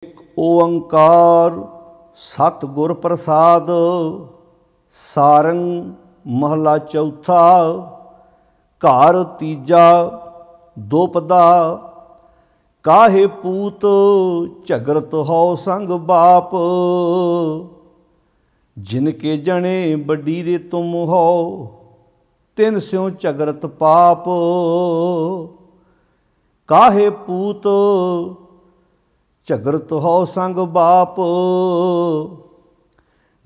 ओंकार सतगुर प्रसाद। सारंग महला चौथा। घर तीजा दोपदा। काहे पूत झगरत हो संग बाप। जिनके जने बडीरे तुम हो तिन स्यों झगरत पाप। काहे पूत झगरत हो संग बाप।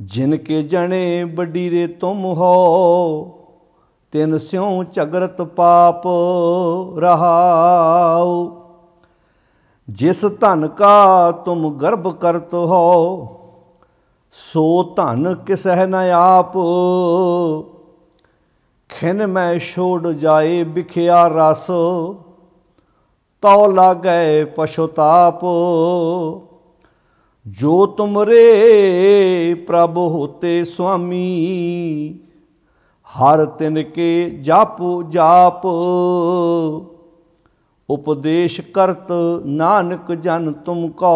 जिनके जने बडीरे तुम हो तिन स्यों झगरत पाप। रहाओ। जिस धन का तुम गर्भ करत हो सो धन किसह न आप। खिन मैं छोड़ जाए बिखिया रस तो लागै पशुताप। जो तुमरे प्रभु होते स्वामी हर तिनके जापो जाप। उपदेश करत नानक जन तुमको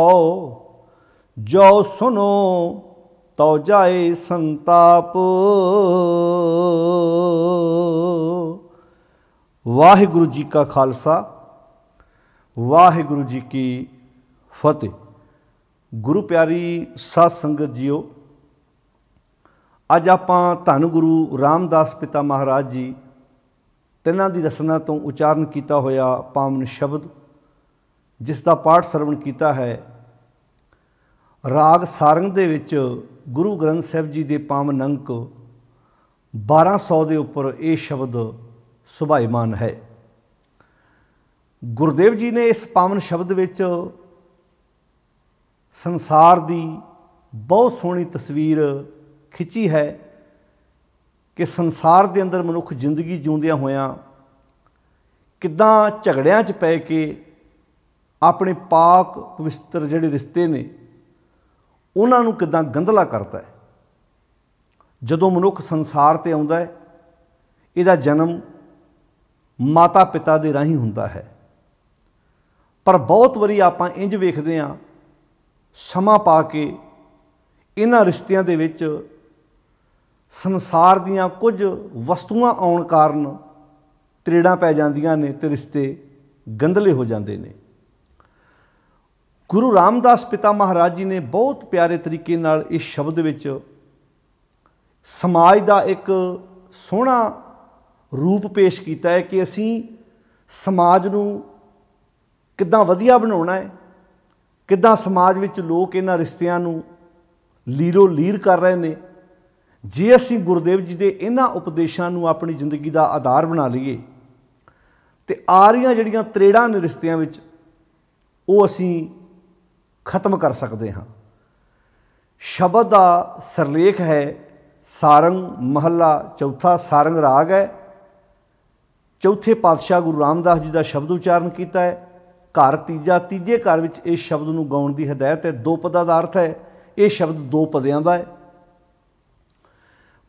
जो सुनो तो जाए संताप। वाहिगुरु जी का खालसा वाहिगुरु जी की फतेह। गुरु प्यारी साध संगत जीओ, अज आपां धन गुरु रामदास पिता महाराज जी तिन्हां दी रसना तो उचारण किया होया पावन शब्द जिस दा पाठ सरवण किया है राग सारंग दे विच गुरु ग्रंथ साहिब जी दे पावन अंक 1200 के उपर ये शब्द सुभाईमान है। गुरुदेव जी ने इस पावन शब्द विच संसार की बहुत सोहनी तस्वीर खिंची है कि संसार के अंदर मनुख जिंदगी जिउंदियां होयां किद्दां झगड़ियां च पै के अपने पाक पवित्र जिहड़े रिश्ते ने उन्हां नूं किद्दां गंधला करता है। जदों मनुख संसार ते आउंदा है इहदा जन्म माता पिता दे राहीं हुंदा है, पर बहुत वारी आपां इंज वेखदे हां समा पा के इन्हां रिश्तियां दे विच संसार दीयां कुछ वस्तुआं आउण कारण त्रेड़ां पै जांदियां ने ते रिश्ते गंधले हो जांदे ने। गुरु रामदास पिता महाराज जी ने बहुत प्यारे तरीके नाल इस शब्द विच समाज का एक सोहना रूप पेश किया है कि असीं समाज नूं किद्दां वधिया बनाउणा है, किद्दां समाज विच लोग इन्हां रिश्तियां नूं लीरो लीर कर रहे हैं। जे असीं गुरुदेव जी के इन्हां उपदेशों नूं अपनी जिंदगी का आधार बना लीए तो आ रहीआं जिहड़ियां त्रेड़ां ने रिश्तियां विच वो असीं खत्म कर सकते हाँ। शब्द का सिरलेख है सारंग महला चौथा। सारंग राग है। चौथे पातशाह गुरु रामदास जी का शब्द उच्चारण किया है। घर तीजा तीजे घर विच इस शब्द नूं गाउण की हदायत है। दो पदा का अर्थ है ये शब्द दो पदियां का है।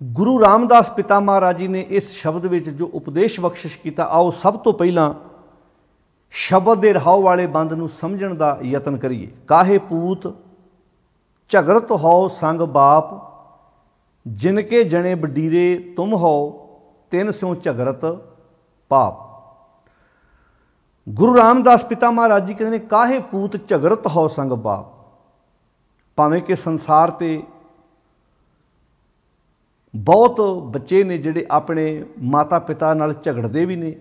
गुरु रामदास पिता महाराज जी ने इस शब्द विच जो उपदेश बख्शिश किया आओ सब तो पहला शब्द के रहाओ वाले बंद नूं समझण दा यतन करिए। काहे पूत झगरत हो संग बाप। जिनके जने बडीरे तुम हो तिन स्यों झगरत पाप। गुरु रामदास पिता महाराज जी कहते हैं काहे पूत झगरत हो संग बाप। भावें कि संसार ते बहुत बच्चे ने जिहड़े अपने माता पिता नाल झगड़दे भी ने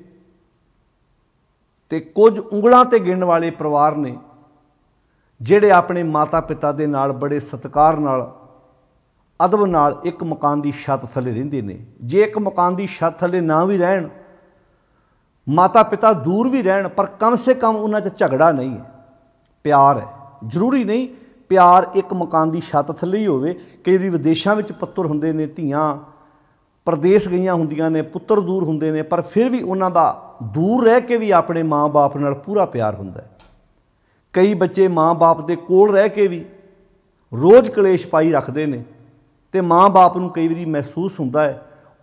ते कुछ उंगलां ते गिणन वाले परिवार ने जिहड़े अपने माता पिता दे नाल बड़े सत्कार नाल अदब नाल एक मकान की छत थले रहिंदे ने। जे एक मकान की छत थले ना भी रहन माता पिता दूर भी रहन पर कम से कम उन्हां च झगड़ा नहीं है, प्यार है। जरूरी नहीं प्यार एक मकान की छत थले ही होवे। कई वारी विदेशों में पुत्तर हुंदे ने, धीआं प्रदेश गईयां हुंदियां ने, पुत्तर दूर हुंदे ने, पर फिर भी उन्हां दा दूर रह के भी अपने माँ बाप नाल पूरा प्यार हुंदा है। कई बच्चे माँ बाप दे कोल रह के भी रोज़ कलेश पाई रखते हैं तो माँ बाप नूं कई वारी महसूस हुंदा है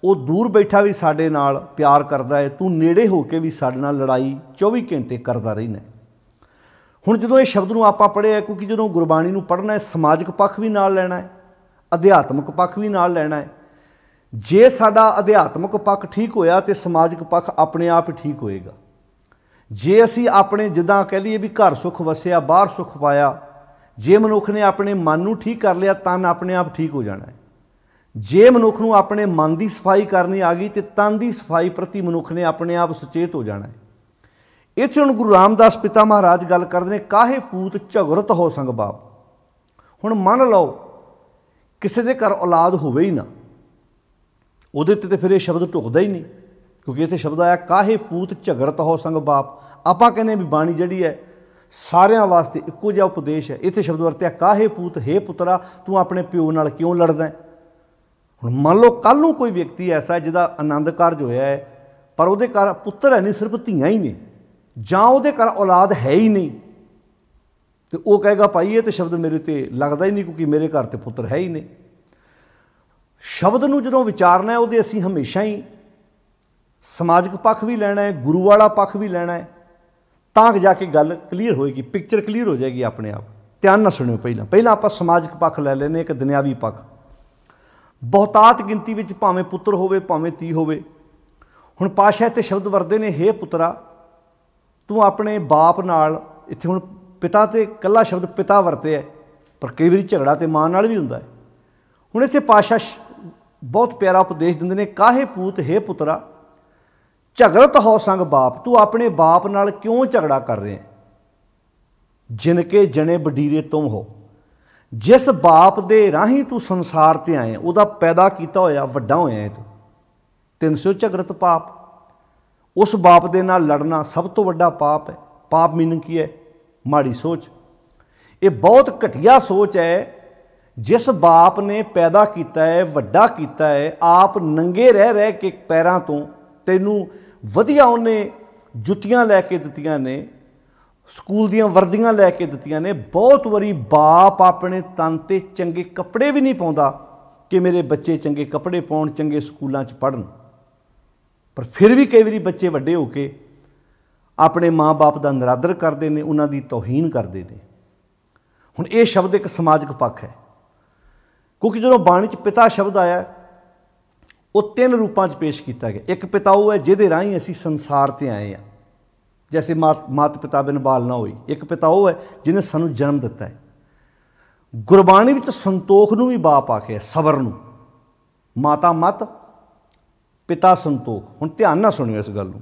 वो दूर बैठा भी साडे नाल प्यार करदा है, तू नेड़े हो के भी साडे नाल लड़ाई 24 घंटे करदा रहिना है। ਹੁਣ ਜਦੋਂ ਇਹ ਸ਼ਬਦ ਨੂੰ ਆਪਾਂ ਪੜ੍ਹਿਆ, ਕਿਉਂਕਿ ਜਦੋਂ ਗੁਰਬਾਣੀ ਨੂੰ ਪੜ੍ਹਨਾ ਹੈ ਸਮਾਜਿਕ ਪੱਖ ਵੀ ਨਾਲ ਲੈਣਾ ਹੈ, ਅਧਿਆਤਮਿਕ ਪੱਖ ਵੀ ਨਾਲ ਲੈਣਾ ਹੈ। ਜੇ ਸਾਡਾ ਅਧਿਆਤਮਿਕ ਪੱਖ ਠੀਕ ਹੋਇਆ ਤੇ ਸਮਾਜਿਕ ਪੱਖ ਆਪਣੇ ਆਪ ਹੀ ਠੀਕ ਹੋਏਗਾ। ਜੇ ਅਸੀਂ ਆਪਣੇ ਜਿੱਦਾਂ ਕਹਿ ਲਈਏ ਵੀ ਘਰ ਸੁੱਖ ਵਸਿਆ ਬਾਹਰ ਸੁੱਖ ਪਾਇਆ, ਜੇ ਮਨੁੱਖ ਨੇ ਆਪਣੇ ਮਨ ਨੂੰ ਠੀਕ ਕਰ ਲਿਆ ਤਨ ਆਪਣੇ ਆਪ ਠੀਕ ਹੋ ਜਾਣਾ ਹੈ। ਜੇ ਮਨੁੱਖ ਨੂੰ ਆਪਣੇ ਮਨ ਦੀ ਸਫਾਈ ਕਰਨੀ ਆ ਗਈ ਤੇ ਤਨ ਦੀ ਸਫਾਈ ਪ੍ਰਤੀ ਮਨੁੱਖ ਨੇ ਆਪਣੇ ਆਪ ਸੁਚੇਤ ਹੋ ਜਾਣਾ ਹੈ। ਇੱਥੇ ਹੁਣ ਗੁਰੂ ਰਾਮਦਾਸ ਪਿਤਾ ਮਹਾਰਾਜ ਗੱਲ ਕਰਦੇ ਨੇ, ਕਾਹੇ ਪੂਤ ਝਗੜਤ ਹੋ ਸੰਗ ਬਾਪ। ਹੁਣ ਮੰਨ ਲਓ ਕਿਸੇ ਦੇ ਘਰ ਔਲਾਦ ਹੋਵੇ ਹੀ ਨਾ, ਉਹਦੇ ਤੇ ਫਿਰ ਇਹ ਸ਼ਬਦ ਢੁਕਦਾ ਹੀ ਨਹੀਂ, ਕਿਉਂਕਿ ਇੱਥੇ ਸ਼ਬਦ ਆਇਆ ਕਾਹੇ ਪੂਤ ਝਗੜਤ ਹੋ ਸੰਗ ਬਾਪ। ਆਪਾਂ ਕਹਿੰਦੇ ਵੀ ਬਾਣੀ ਜਿਹੜੀ ਹੈ ਸਾਰਿਆਂ ਵਾਸਤੇ ਇੱਕੋ ਜਿਹਾ ਉਪਦੇਸ਼ ਹੈ। ਇੱਥੇ ਸ਼ਬਦ ਵਰਤਿਆ ਕਾਹੇ ਪੂਤ, ਹੇ ਪੁੱਤਰਾ ਤੂੰ ਆਪਣੇ ਪਿਓ ਨਾਲ ਕਿਉਂ ਲੜਦਾ। ਹੁਣ ਮੰਨ ਲਓ ਕੱਲ੍ਹ ਨੂੰ ਕੋਈ ਵਿਅਕਤੀ ਐਸਾ ਜਿਹਦਾ ਆਨੰਦ ਕਾਰਜ ਹੋਇਆ ਹੈ ਪਰ ਉਹਦੇ ਘਰ ਪੁੱਤਰ ਹੈ ਨਹੀਂ, ਸਿਰਫ ਧੀਆਂ ਹੀ ਨੇ, ਜਾਂ ਉਹਦੇ ਘਰ ਔਲਾਦ ਹੈ ਹੀ ਨਹੀਂ, ਤੇ ਉਹ ਕਹੇਗਾ ਭਾਈ ਇਹ ਤਾਂ ਸ਼ਬਦ ਮੇਰੇ ਤੇ ਲੱਗਦਾ ਹੀ ਨਹੀਂ, ਕਿਉਂਕਿ ਮੇਰੇ ਘਰ ਤੇ ਪੁੱਤਰ ਹੈ ਹੀ ਨਹੀਂ। ਸ਼ਬਦ ਨੂੰ ਜਦੋਂ ਵਿਚਾਰਨਾ ਹੈ ਉਹਦੇ ਅਸੀਂ ਹਮੇਸ਼ਾ ਹੀ ਸਮਾਜਿਕ ਪੱਖ ਵੀ ਲੈਣਾ ਹੈ, ਗੁਰੂ ਵਾਲਾ ਪੱਖ ਵੀ ਲੈਣਾ ਹੈ, ਤਾਂ ਜਾ ਕੇ ਗੱਲ ਕਲੀਅਰ ਹੋਏਗੀ, ਪਿਕਚਰ ਕਲੀਅਰ ਹੋ ਜਾਏਗੀ ਆਪਣੇ ਆਪ। ਧਿਆਨ ਨਾਲ ਸੁਣਿਓ। ਪਹਿਲਾਂ ਆਪਾਂ ਸਮਾਜਿਕ ਪੱਖ ਲੈ ਲੈਂਦੇ, ਇੱਕ ਦੁਨਿਆਵੀ ਪੱਖ। ਬਹੁਤਾਤ ਗਿਣਤੀ ਵਿੱਚ ਭਾਵੇਂ ਪੁੱਤਰ ਹੋਵੇ ਭਾਵੇਂ ਧੀ ਹੋਵੇ। ਹੁਣ ਪਾਤਸ਼ਾਹ ਤੇ ਸ਼ਬਦ ਵਰਤੇ ਨੇ, ਹੇ ਪੁੱਤਰਾ ਤੂੰ ਆਪਣੇ ਬਾਪ ਨਾਲ, ਇੱਥੇ ਹੁਣ ਪਿਤਾ ਤੇ ਇਕੱਲਾ ਸ਼ਬਦ ਪਿਤਾ ਵਰਤਿਆ, ਪਰ ਕਈ ਵਾਰੀ ਝਗੜਾ ਤੇ ਮਾਂ ਨਾਲ ਵੀ ਹੁੰਦਾ ਹੈ। ਹੁਣ ਇੱਥੇ ਪਾਤਸ਼ਾਹ ਬਹੁਤ ਪਿਆਰਾ ਉਪਦੇਸ਼ ਦਿੰਦੇ ਨੇ, ਕਾਹੇ ਪੂਤ ਹੇ ਪੁੱਤਰਾ ਝਗੜਤ ਹੋ ਸੰਗ ਬਾਪ। ਤੂੰ ਆਪਣੇ ਬਾਪ ਨਾਲ ਕਿਉਂ ਝਗੜਾ ਕਰ ਰਿਹਾ। ਜਿਨਕੇ ਜਣੇ ਵਡੀਰੇ ਤੁਮ ਹੋ। ਜਿਸ ਬਾਪ ਦੇ ਰਾਹੀਂ ਤੂੰ ਸੰਸਾਰ ਤੇ ਆਏ, ਉਹਦਾ ਪੈਦਾ ਕੀਤਾ ਹੋਇਆ ਵੱਡਾ ਹੋਇਆ ਹੈ ਤੂੰ, 300 ਝਗੜਤ ਪਾਪ। ਉਸ ਬਾਪ ਦੇ ਨਾਲ ਲੜਨਾ ਸਭ ਤੋਂ ਵੱਡਾ ਪਾਪ ਹੈ। ਪਾਪ ਮੀਨਿੰਗ ਕੀ ਹੈ? ਮਾੜੀ ਸੋਚ। ਇਹ ਬਹੁਤ ਘਟੀਆ ਸੋਚ ਹੈ। ਜਿਸ ਬਾਪ ਨੇ ਪੈਦਾ ਕੀਤਾ ਹੈ, ਵੱਡਾ ਕੀਤਾ ਹੈ, ਆਪ ਨੰਗੇ ਰਹਿ ਕੇ ਪੈਰਾਂ ਤੋਂ ਤੈਨੂੰ ਵਧੀਆ ਉਹਨੇ ਜੁੱਤੀਆਂ ਲੈ ਕੇ ਦਿੱਤੀਆਂ ਨੇ, ਸਕੂਲ ਦੀਆਂ ਵਰਦੀਆਂ ਲੈ ਕੇ ਦਿੱਤੀਆਂ ਨੇ। ਬਹੁਤ ਵਾਰੀ ਬਾਪ ਆਪਣੇ ਤਨ 'ਤੇ ਚੰਗੇ ਕੱਪੜੇ ਵੀ ਨਹੀਂ ਪਾਉਂਦਾ ਕਿ ਮੇਰੇ ਬੱਚੇ ਚੰਗੇ ਕੱਪੜੇ ਪਾਉਣ, ਚੰਗੇ ਸਕੂਲਾਂ 'ਚ ਪੜ੍ਹਨ, ਪਰ ਫਿਰ ਵੀ ਕਈ ਵਾਰੀ ਬੱਚੇ ਵੱਡੇ ਹੋ ਕੇ ਆਪਣੇ ਮਾਂ-ਬਾਪ ਦਾ ਨਿਰਾਦਰ ਕਰਦੇ ਨੇ, ਉਹਨਾਂ ਦੀ ਤੌਹੀਨ ਕਰਦੇ ਨੇ। ਹੁਣ ਇਹ ਸ਼ਬਦ ਇੱਕ ਸਮਾਜਿਕ ਪੱਖ ਹੈ, ਕਿਉਂਕਿ ਜਦੋਂ ਬਾਣੀ 'ਚ ਪਿਤਾ ਸ਼ਬਦ ਆਇਆ ਉਹ 3 ਰੂਪਾਂ 'ਚ ਪੇਸ਼ ਕੀਤਾ ਗਿਆ। ਇੱਕ ਪਿਤਾ ਉਹ ਹੈ ਜਿਹਦੇ ਰਾਹੀਂ ਅਸੀਂ ਸੰਸਾਰ 'ਤੇ ਆਏ ਹਾਂ, ਜੈਸੇ ਮਾਤ ਪਿਤਾ ਬਿਨ ਬਾਲ ਨਾ ਹੋਈ। ਇੱਕ ਪਿਤਾ ਉਹ ਹੈ ਜਿਹਨੇ ਸਾਨੂੰ ਜਨਮ ਦਿੱਤਾ ਹੈ। ਗੁਰਬਾਣੀ ਵਿੱਚ ਸੰਤੋਖ ਨੂੰ ਵੀ ਬਾਪ ਆਖਿਆ, ਸਬਰ ਨੂੰ। ਮਾਤਾ ਮਤ, ਪਿਤਾ ਸੰਤੋਖ। ਹੁਣ ਧਿਆਨ ਨਾਲ ਸੁਣਿਓ ਇਸ ਗੱਲ ਨੂੰ।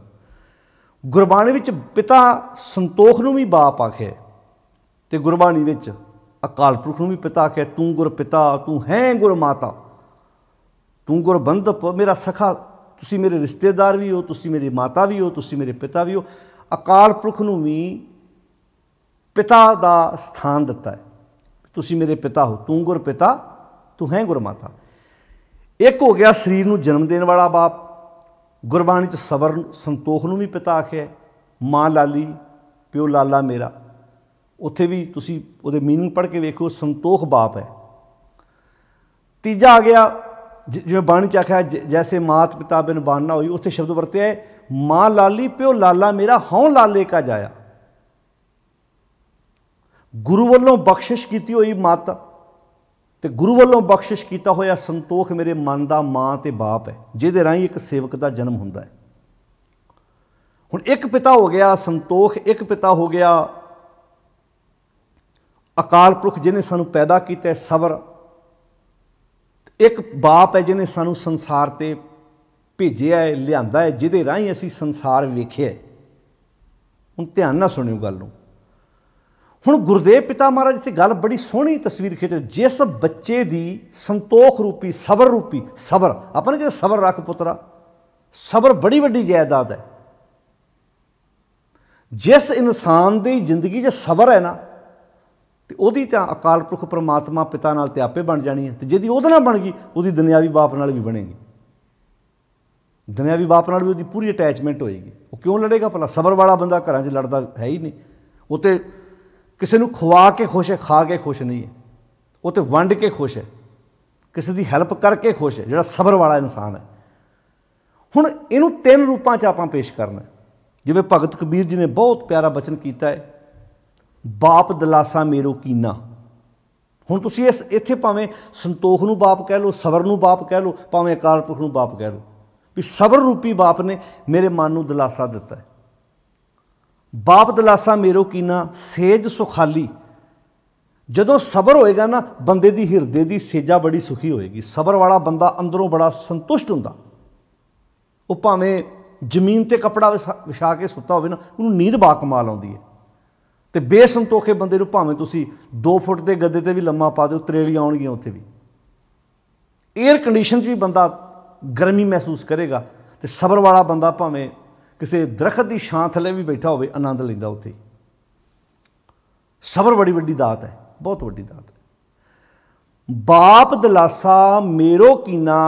ਗੁਰਬਾਣੀ ਵਿੱਚ ਪਿਤਾ ਸੰਤੋਖ ਨੂੰ ਵੀ ਬਾਪ ਆਖਿਆ, ਤੇ ਗੁਰਬਾਣੀ ਵਿੱਚ ਅਕਾਲ ਪੁਰਖ ਨੂੰ ਵੀ ਪਿਤਾ ਆਖਿਆ। ਤੂੰ ਗੁਰ ਪਿਤਾ, ਤੂੰ ਹੈ ਗੁਰ ਮਾਤਾ, ਤੂੰ ਗੁਰ ਬੰਧਪ, ਮੇਰਾ ਸਖਾ, ਤੁਸੀਂ ਮੇਰੇ ਰਿਸ਼ਤੇਦਾਰ ਵੀ ਹੋ, ਤੁਸੀਂ ਮੇਰੀ ਮਾਤਾ ਵੀ ਹੋ, ਤੁਸੀਂ ਮੇਰੇ ਪਿਤਾ ਵੀ ਹੋ। ਅਕਾਲ ਪੁਰਖ ਨੂੰ ਵੀ ਪਿਤਾ ਦਾ ਸਥਾਨ ਦਿੱਤਾ ਹੈ, ਤੁਸੀਂ ਮੇਰੇ ਪਿਤਾ ਹੋ, ਤੂੰ ਗੁਰ ਪਿਤਾ, ਤੂੰ ਹੈ ਗੁਰ ਮਾਤਾ। ਇੱਕ ਹੋ ਗਿਆ ਸਰੀਰ ਨੂੰ ਜਨਮ ਦੇਣ ਵਾਲਾ ਬਾਪ। ਗੁਰਬਾਣੀ 'ਚ ਸਬਰ ਸੰਤੋਖ ਨੂੰ ਵੀ ਪਿਤਾ ਆਖਿਆ। ਮਾਂ ਲਾਲੀ, ਪਿਓ ਲਾਲਾ ਮੇਰਾ। ਉੱਥੇ ਵੀ ਤੁਸੀਂ ਉਹਦੇ ਮੀਨਿੰਗ ਪੜ੍ਹ ਕੇ ਵੇਖੋ, ਸੰਤੋਖ ਬਾਪ ਹੈ। ਤੀਜਾ ਆ ਗਿਆ, ਜਿਵੇਂ ਬਾਣੀ 'ਚ ਆਖਿਆ ਜੈਸੇ ਮਾਤ ਪਿਤਾ ਬਿਨ ਬਾਨ ਨਾ ਹੋਈ, ਉੱਥੇ ਸ਼ਬਦ ਵਰਤਿਆ ਹੈ ਮਾਂ ਲਾਲੀ ਪਿਓ ਲਾਲਾ ਮੇਰਾ, ਹਉ ਲਾਲੇ ਕਾ ਜਾਇਆ। ਗੁਰੂ ਵੱਲੋਂ ਬਖਸ਼ਿਸ਼ ਕੀਤੀ ਹੋਈ ਮੱਤ ਤੇ ਗੁਰੂ ਵੱਲੋਂ ਬਖਸ਼ਿਸ਼ ਕੀਤਾ ਹੋਇਆ ਸੰਤੋਖ ਮੇਰੇ ਮਨ ਦਾ ਮਾਂ ਤੇ ਬਾਪ ਹੈ, ਜਿਹਦੇ ਰਾਹੀਂ ਇੱਕ ਸੇਵਕ ਦਾ ਜਨਮ ਹੁੰਦਾ ਹੈ। ਹੁਣ ਇੱਕ ਪਿਤਾ ਹੋ ਗਿਆ ਸੰਤੋਖ, ਇੱਕ ਪਿਤਾ ਹੋ ਗਿਆ ਅਕਾਲ ਪੁਰਖ ਜਿਹਨੇ ਸਾਨੂੰ ਪੈਦਾ ਕੀਤਾ, ਸਬਰ। ਇੱਕ ਬਾਪ ਹੈ ਜਿਹਨੇ ਸਾਨੂੰ ਸੰਸਾਰ ਤੇ ਭੇਜਿਆ ਹੈ, ਲਿਆਂਦਾ ਹੈ, ਜਿਹਦੇ ਰਾਹੀਂ ਅਸੀਂ ਸੰਸਾਰ ਵੇਖਿਆ। ਹੁਣ ਧਿਆਨ ਨਾਲ ਸੁਣਿਓ ਗੱਲ ਨੂੰ। ਹੁਣ ਗੁਰਦੇਵ ਪਿਤਾ ਮਹਾਰਾਜ ਇੱਥੇ ਗੱਲ ਬੜੀ ਸੋਹਣੀ ਤਸਵੀਰ ਖਿੱਚ, ਜਿਸ ਬੱਚੇ ਦੀ ਸੰਤੋਖ ਰੂਪੀ, ਸਬਰ ਰੂਪੀ, ਸਬਰ ਆਪਾਂ ਨੇ ਕਿਹਾ ਸਬਰ ਰੱਖ ਪੁੱਤਰਾ, ਸਬਰ ਬੜੀ ਵੱਡੀ ਜਾਇਦਾਦ ਹੈ। ਜਿਸ ਇਨਸਾਨ ਦੀ ਜ਼ਿੰਦਗੀ 'ਚ ਸਬਰ ਹੈ ਨਾ, ਤੇ ਉਹਦੀ ਤਾਂ ਅਕਾਲ ਪੁਰਖ ਪਰਮਾਤਮਾ ਪਿਤਾ ਨਾਲ ਤੇ ਆਪੇ ਬਣ ਜਾਣੀ ਹੈ, ਤੇ ਜਿਹਦੀ ਉਹਦੇ ਨਾਲ ਬਣ ਗਈ ਉਹਦੀ ਦੁਨਿਆਵੀ ਬਾਪ ਨਾਲ ਵੀ ਬਣੇਗੀ। ਦੁਨਿਆਵੀ ਬਾਪ ਨਾਲ ਵੀ ਉਹਦੀ ਪੂਰੀ ਅਟੈਚਮੈਂਟ ਹੋਏਗੀ। ਉਹ ਕਿਉਂ ਲੜੇਗਾ ਭਲਾ? ਸਬਰ ਵਾਲਾ ਬੰਦਾ ਘਰਾਂ 'ਚ ਲੜਦਾ ਹੈ ਹੀ ਨਹੀਂ। ਉਹ ਤੇ ਕਿਸੇ ਨੂੰ ਖਵਾ ਕੇ ਖੁਸ਼ ਹੈ, ਖਾ ਕੇ ਖੁਸ਼ ਨਹੀਂ ਹੈ। ਉਹ ਤੇ ਵੰਡ ਕੇ ਖੁਸ਼ ਹੈ, ਕਿਸੇ ਦੀ ਹੈਲਪ ਕਰਕੇ ਖੁਸ਼ ਹੈ, ਜਿਹੜਾ ਸਬਰ ਵਾਲਾ ਇਨਸਾਨ ਹੈ। ਹੁਣ ਇਹਨੂੰ 3 ਰੂਪਾਂ 'ਚ ਆਪਾਂ ਪੇਸ਼ ਕਰਨਾ। ਜਿਵੇਂ ਭਗਤ ਕਬੀਰ ਜੀ ਨੇ ਬਹੁਤ ਪਿਆਰਾ ਬਚਨ ਕੀਤਾ ਹੈ, बाप दिलासा मेरो कीना। हुण तुसीं इस इत्थे भावें संतोख नूं बाप कह लो, सबर नूं बाप कह लो, भावें अकाल पुरख नूं बाप कह लो, भी सबर रूपी बाप ने मेरे मन नूं दिलासा दिता है। बाप दिलासा मेरो कीना सेज सुखाली। जदों सबर होएगा ना, बंदे दी हिरदे दी सेजा बड़ी सुखी होएगी। सबर वाला बंदा अंदरों बड़ा संतुष्ट हुंदा। वो भावें जमीन ते कपड़ा विछा के सुत्ता होवे ना, उन्होंने नींद बा कमाल आउंदी है। तो बेसंतोखे बंदे नूं भावें तुसीं 2 फुट के गद्दे ते भी लम्मा पा दो, त्रेली आउणगियां उत्थे भी। एयर कंडीशन भी बंदा गर्मी महसूस करेगा। तो सबर वाला बंदा भावें किसी दरखत की छां थले भी बैठा होवे, आनंद लैंदा उत्थे। सबर बड़ी वड्डी दात है, बहुत वड्डी दात है। बाप दिलासा मेरो कीना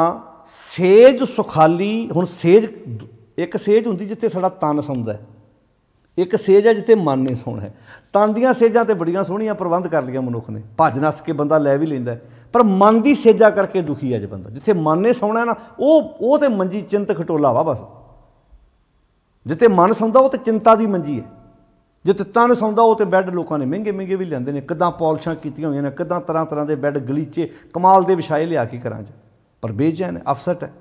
सेज सुखाली। हुण सेज, एक सेज हुंदी जिथे साडा तन सौंदा है, एक सेज है जिथे मन नहीं सौना है। तन दीयां सेजां ते बड़ियां सोहणियां प्रबंध कर लिया मनुख ने, भज नस के बंदा लै भी लैंदा है, पर मन की सेजा करके दुखी है। जो बंदा जिथे मन ने सौना है ना, वो तो मंजी चिंत खटोला वा बस। जिथे मन सौंदा वो तो चिंता की मंजी है। जिते तन सौंदा वो तो बैड लोगों ने महंगे महंगे भी लियाते हैं, किदां पॉलिशां कीतियां होईयां ने, किदां तरह तरह के बैड गलीचे कमाल के विछाए लिया के घरां च, पर बेचैन अफसट है।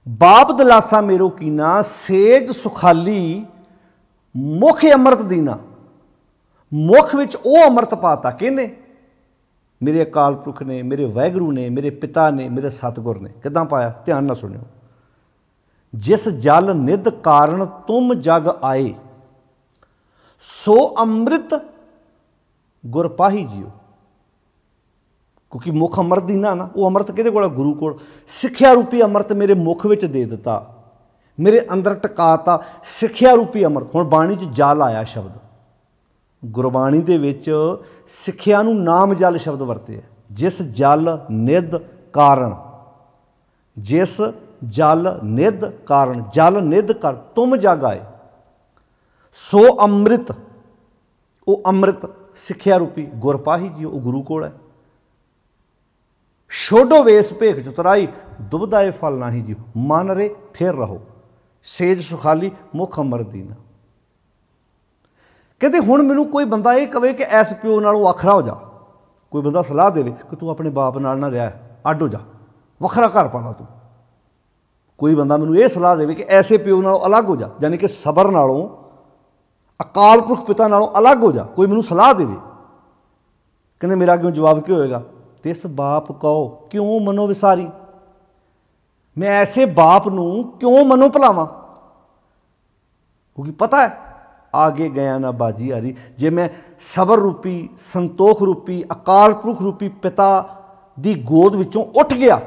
बाप दिलासा मेरो कीना सेज सुखाली मुख अमृत दीना। मुख विच ओ अमृत पाता किहने? मेरे अकाल पुरख ने, मेरे वाहिगुरू ने, मेरे पिता ने, मेरे सतगुर ने। किदां पाया? ध्यान नाल सुनियो। जिस जल निध कारण तुम जग आए, सो अमृत गुर पाही जियो। क्योंकि मुख अमृत दीना ना, वो अमृत किहदे कोल? गुरु कोल। सिक्ख्या रूपी अमृत मेरे मुख विच दे दिता, मेरे अंदर टकाता सिक्ख्या रूपी अमृत। हुण बाणी च जल आया शब्द, गुरबाणी दे विच सिक्ख्या नूं नाम जल शब्द वरते है। जिस जल निध कारण, जिस जल निध कारण, जल निध कर तुम जग आए, सो अमृत, वो अमृत सिक्ख्या रूपी गुर पाही जियो, वो गुरु कोल है। छोड़ो वेस भेख चुतराई, दुबदाए फल नाही जियो, मन रे थिर रहो, सेज सुखाली मुख अमृत दीना। कहते हुण मैनूं कोई बंदा ये कहे कि ऐस प्यो नालों वखरा हो जा, कोई बंदा सलाह दे कि तू अपने बाप नाल ना रह, अड हो जा, वखरा घर पा ला तू। कोई बंदा मैनूं ये सलाह दे कि ऐसे प्यो नालों अलग हो जा, यानी कि सबर नालों, अकाल पुरख पिता नालों अलग हो जा, कोई मैनूं सलाह दे, कहते मेरा क्यों जवाब क्यों होएगा? तिस बाप कहो क्यों मनो विसारी। मैं ऐसे बाप नूं क्यों मनो भुलावां? क्योंकि पता है आगे गया ना बाजी हारी। जे मैं सबर रूपी, संतोख रूपी, अकाल पुरख रूपी पिता दी गोद विचों उठ गया,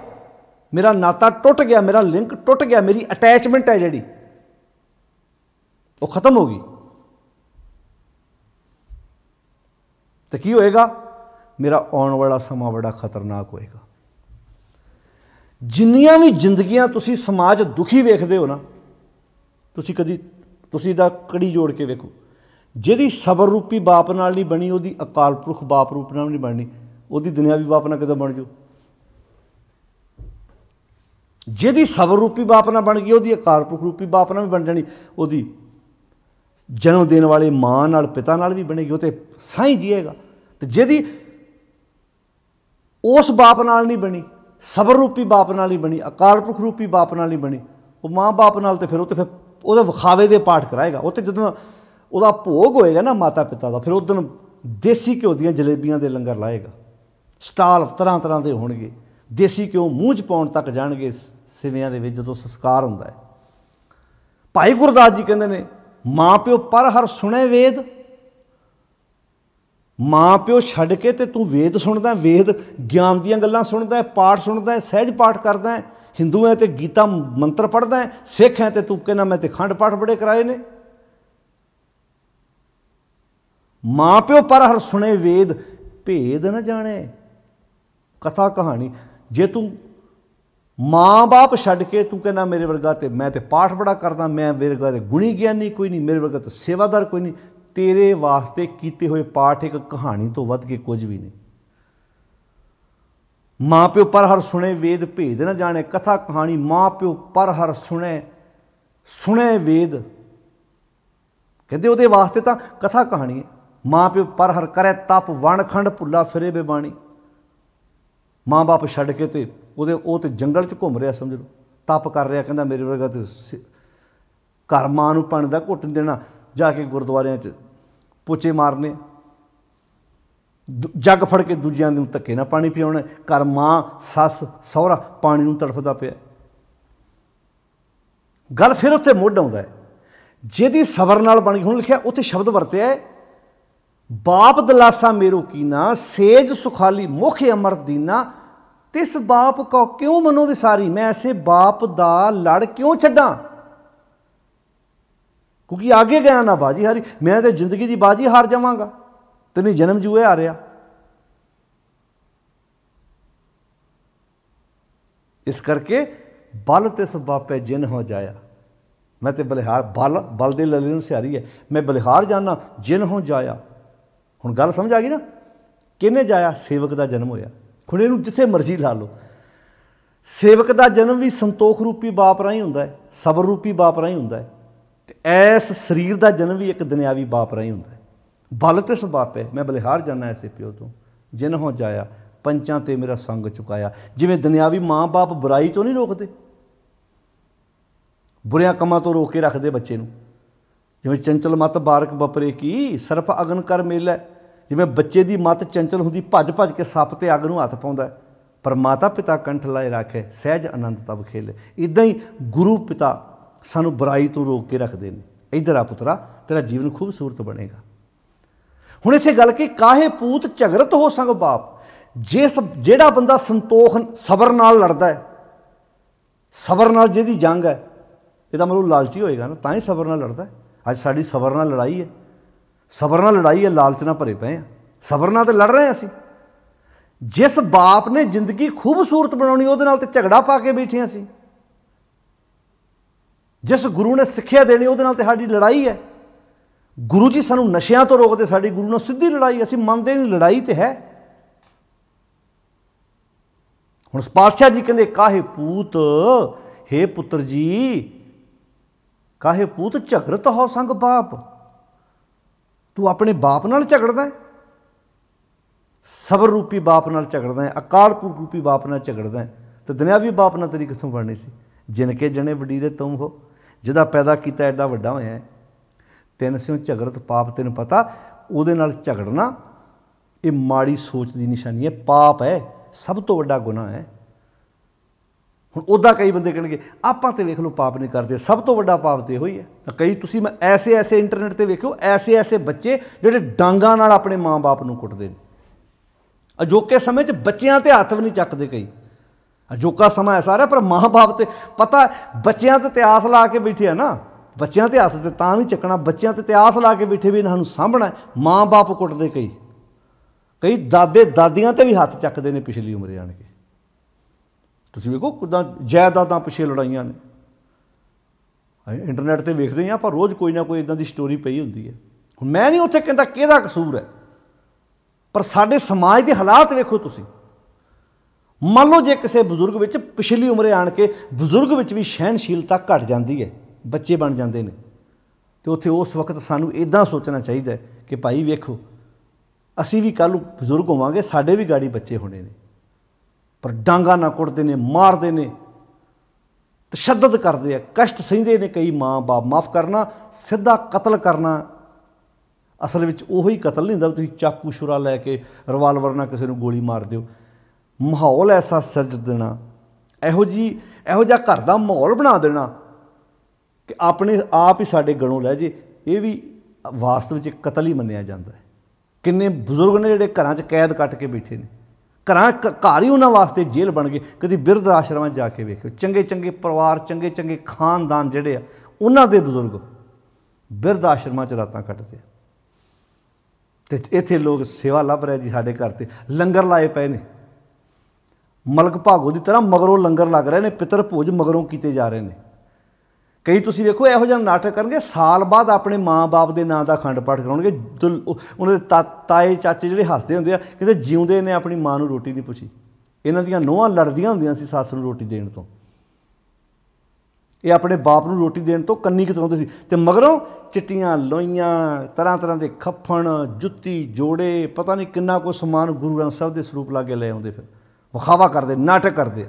मेरा नाता टुट गया, मेरा लिंक टुट गया, मेरी अटैचमेंट है जिहड़ी वो खत्म होगी, तो की होएगा? मेरा आने वाला समा बड़ा खतरनाक होएगा। जिन्नियां भी जिंदगियां तुसी समाज दुखी वेखदे हो ना, तुसी कदी तुसी दा कड़ी जोड़ के वेखो, जिहदी सबर रूपी बाप नाल नहीं बनी, उहदी अकाल पुरख बाप रूप नाल नहीं बननी, उहदी दुनियावी बाप नाल किदां बन जाओ? जिहदी सबर रूपी बाप नाल बन गई, उहदी अकाल पुरख रूपी बाप नाल भी बन जानी, उहदी जन्म देने वाले मां नाल पिता नाल भी बनेगी, वो तो साईं जिएगा। तो जिहदी उस बाप नाल नहीं बनी, सबर रूपी बाप नाल नहीं बनी, अकाल पुरख रूपी बाप नाल नहीं बनी, वो माँ बाप नाल तो फिर वो विखावे दे पाठ कराएगा। वो तो जदों उसदा भोग होएगा ना माता पिता का, फिर उस दिन देसी घ्यो दीयां जलेबियां दे लंगर लाएगा, स्टाल तरह तरह के होणगे, देसी घ्यो मूँह च पाउण तक जाणगे सिवियां दे विच जदों संस्कार हुंदा है। भाई गुरदास जी कहंदे ने, माँ प्यो पर हर सुणे वेद। माँ प्यो छड्ड के ते तू वेद सुनदा, वेद ज्ञान दीयां गल्लां सुनदा है, पाठ सुनदा है, सहज पाठ करदा है। हिंदू है तो गीता मंत्र पढ़दा है, सिख है तो तू कहना मैं तो खंड पाठ बड़े कराए ने। माँ प्यो पर हर सुने वेद, भेद न जाने कथा कहानी। जे तू माँ बाप छड्ड के तू कहना मेरे वर्गा तो मैं तो पाठ बड़ा करदा, मैं मेरे वर्गा तो गुणी ज्ञानी कोई नहीं, मेरे वर्गा तो सेवादार कोई नहीं, तेरे वास्ते कीते हुए पाठ एक कहानी तो वध के कुछ भी नहीं। माँ प्यो पर हर सुने वेद, भेद न जाने कथा कहानी। माँ प्यो पर हर सुने वेद, कहते ਉਹਦੇ वास्ते तो कथा कहानी है। माँ प्यो पर हर करे तप वण खंड भुला फिरे बेबाणी। माँ बाप छड़ के तो वो तो जंगल च घूम रहा, समझ लो तप कर रहा, कहता मेरे वर्गा तो घर माँ नूं पानी दा घुट देना, जाके गुरुद्वारियां च पोचे मारने, जग फड़ के दूजिਆਂ ਨੂੰ ਧੱਕੇ ਨਾਲ पानी पियाउणा। घर माँ सस सहुरा पानी ਨੂੰ तड़फदा पिया। गल फिर उत्थे मुੱਢ आउंदा है ਜਿਹਦੀ सबर नाल बन गई। हुण लिखिया उत्थे शब्द वरतिया है, बाप दलासा मेरो कीना सेज सुखाली मुख अमर दीना, तिस बाप को क्यों मनो विसारी, मैं ऐसे बाप दा लड़ क्यों छड्डां। क्योंकि आगे गया ना बाजी हारी, मैं तो जिंदगी की बाजी हार जावांगा, तेन जन्म जूए आ रहा। इस करके बल तिस बापे जिन हो जाया, मैं तो बलिहार बल बल दे लले नूं सिहारी है, मैं बलिहार जाना जिन हो जाया। हुण गल समझ आ गई ना, किहने जाया, सेवक का जन्म होया। हुण इहनूं जिथे मर्जी ला लो, सेवक का जन्म भी संतोख रूपी बाप राही हुंदा है, सबर रूपी बाप राही हुंदा है, ऐस शरीर का जन्म भी एक दुनियावी बाप राही हुंदा है। बल तिस बाप है, मैं बलिहार जाना ऐसे प्यो तो जिन हो जाया, पंचां ते मेरा संग चुकाया। जिवें दुनियावी माँ बाप बुराई तो नहीं रोकते, बुरियां कमां तो रोक के रखते बच्चे नूं। जिवें चंचल मत बारक बपरे की सरफ अगन कर मेलै, जिवें बच्चे की मत चंचल हुंदी भज भज के सप ते अग नूं हथ पाउंदा, पर माता पिता कंठ लाए राखे सहज आनंद तब खेले। इदां ही गुरु पिता सानू बुराई तो रोक के रखते हैं। इधर आ पुत्रा, तेरा जीवन खूबसूरत बनेगा। हुण इत्थे गल कि काहे पूत झगड़त हो संग बाप, जिस जेड़ा बंदा संतोख सबर नाल लड़दा है, सबर नाल जिहदी जंग है, इहदा मतलब लालची होएगा ना, तां ही सबर नाल लड़दा है। अज साडी सबर नाल लड़ाई है, सबर नाल लड़ाई है, लालच नाल भरे पे हैं, सबर नाल तो लड़ रहे हैं असीं। जिस बाप ने जिंदगी खूबसूरत बनाउणी उहदे नाल ते झगड़ा पा के बैठे असीं। जिस गुरु ने सिक्ख्या देनी उहदे नाल ते साडी लड़ाई है। गुरु जी सानू नशियां तो रोकते, साडी गुरु नाल सीधी लड़ाई, असीं मनदे नहीं लड़ाई तो है। हुण पातशाह जी कहंदे काहे पूत, हे पुत्र जी काहे पूत झगड़त हो संग बाप, तू अपने बाप नाल झगड़दा है, सबर रूपी बाप नाल झगड़दा है, अकाल पुरख रूपी बाप नाल झगड़दा है, तो दुनियावी बाप नाल तेरी कित्थों बननी सी। जिनके जने वडीरे तुम हो, जिहदा पैदा किया एडा वड्डा होया है, तिन स्यों झगड़त पाप, तेन पता उहदे नाल झगड़ना ये माड़ी सोच की निशानी है, पाप है, सब तो वड्डा गुनाह है। हुण उदा कई बंदे कहणगे आपां ते वेख लो पाप नहीं करते, सब तो वड्डा पाप तो इहो ही है। कई तुसीं मैं ऐसे ऐसे इंटरनेट ते वेखो, ऐसे ऐसे बच्चे जिहड़े डांगां नाल अपने माँ बाप नूं कुੱਟਦੇ ने। अजोके समय च बच्चियां ते हत्थ भी नहीं चकदे कई, अजोका समा ऐसा रहा, पर माँ बाप तो पता बच्चों तो आस ला के बैठे है ना, बच्चों के हथ तो तां नहीं चकना, बच्चों तो आस ला के बैठे भी इन्हों सामभना है। माँ बाप कुੱਟਦੇ कई, कई दादे दादियां ते भी हथ चकते हैं पिछली उम्र आण के। तुसीं वेखो किदां जायदादां पिछे लड़ाइयां ने, इंटरनेट पर वेखते हैं पर रोज़ कोई ना कोई इदां दी स्टोरी पई हुंदी है। हुण मैं नहीं उत्थे कहंदा किहदा कसूर है, पर साडे समाज के हालात वेखो तुसीं। मान लो जे किसी बजुर्ग विच पिछली उम्रे आण के बजुर्ग विच भी सहनशीलता घट जाती है, बच्चे बन जाते हैं, तो उत्थे उस वक्त सानू इदां सोचना चाहिए कि भाई वेखो असी भी कल बजुर्ग होवांगे, साडे भी गाड़ी बच्चे होने ने, पर डांगा ना कुੱਟਦੇ ने, मारते ने, तशद्दद करते हैं, कष्ट सहिंदे ने कई माँ बाप। माफ़ करना, सीधा कतल करना असल विच उही कतल नहीं हुंदा तुसीं चाकू छुरा लैके रिवाल्वर नाल किसी नूं गोली मार दिओ। माहौल ऐसा सिरज देना, इहो जिहा घर का माहौल बना देना कि अपने आप ही साडे गलों लै जे, ये भी वास्तव में कतल ही मन्निया जाता है। किन्ने बजुर्ग ने जिहड़े घरां च कैद कट के बैठे ने, घर ही उन्होंने वास्ते जेल बन गए। कभी बिरध आश्रम जाके वेखो, चंगे चंगे परिवार, चंगे चंगे खानदान जिहड़े आ उन्हां दे बजुर्ग बिरध आश्रमां च रातां कटदे। ते इत्थे लोग सेवा लभ रहे जी, साडे घर ते लंगर लाए पे ने, मलक भागो की तरह मगरों लंगर लग रहे हैं, पितर भोज मगरों किए जा रहे हैं। कई तुसीं वेखो इहो जिहा नाटक करनगे, साल बाद अपने माँ बाप के नाम का अखंड पाठ कराउणगे, उन्होंने ताए चाचे जिहड़े हसदे हुंदे आ कि जिउंदे ने अपनी माँ नूं रोटी नहीं पुछी, इन्हां दीयां नूंहां लड़दियां हुंदियां सी सੱਸ नूं रोटी देण तों। ਇਹ ਆਪਣੇ ਬਾਪ ਨੂੰ ਰੋਟੀ ਦੇਣ ਤੋਂ ਕੰਨੀ ਕਤਰਾਉਂਦੇ ਸੀ ਤੇ ਮਗਰੋਂ ਚਿੱਟੀਆਂ ਲੋਈਆਂ, ਤਰ੍ਹਾਂ ਤਰ੍ਹਾਂ ਦੇ ਖੱਫਣ, ਜੁੱਤੀ, ਜੋੜੇ, ਪਤਾ ਨਹੀਂ ਕਿੰਨਾ ਕੁ ਸਮਾਨ ਗੁਰੂ ਗ੍ਰੰਥ ਸਾਹਿਬ ਦੇ ਸਰੂਪ ਲਾ ਕੇ ਲੈ ਆਉਂਦੇ, ਫਿਰ ਵਿਖਾਵਾ ਕਰਦੇ, ਨਾਟਕ ਕਰਦੇ।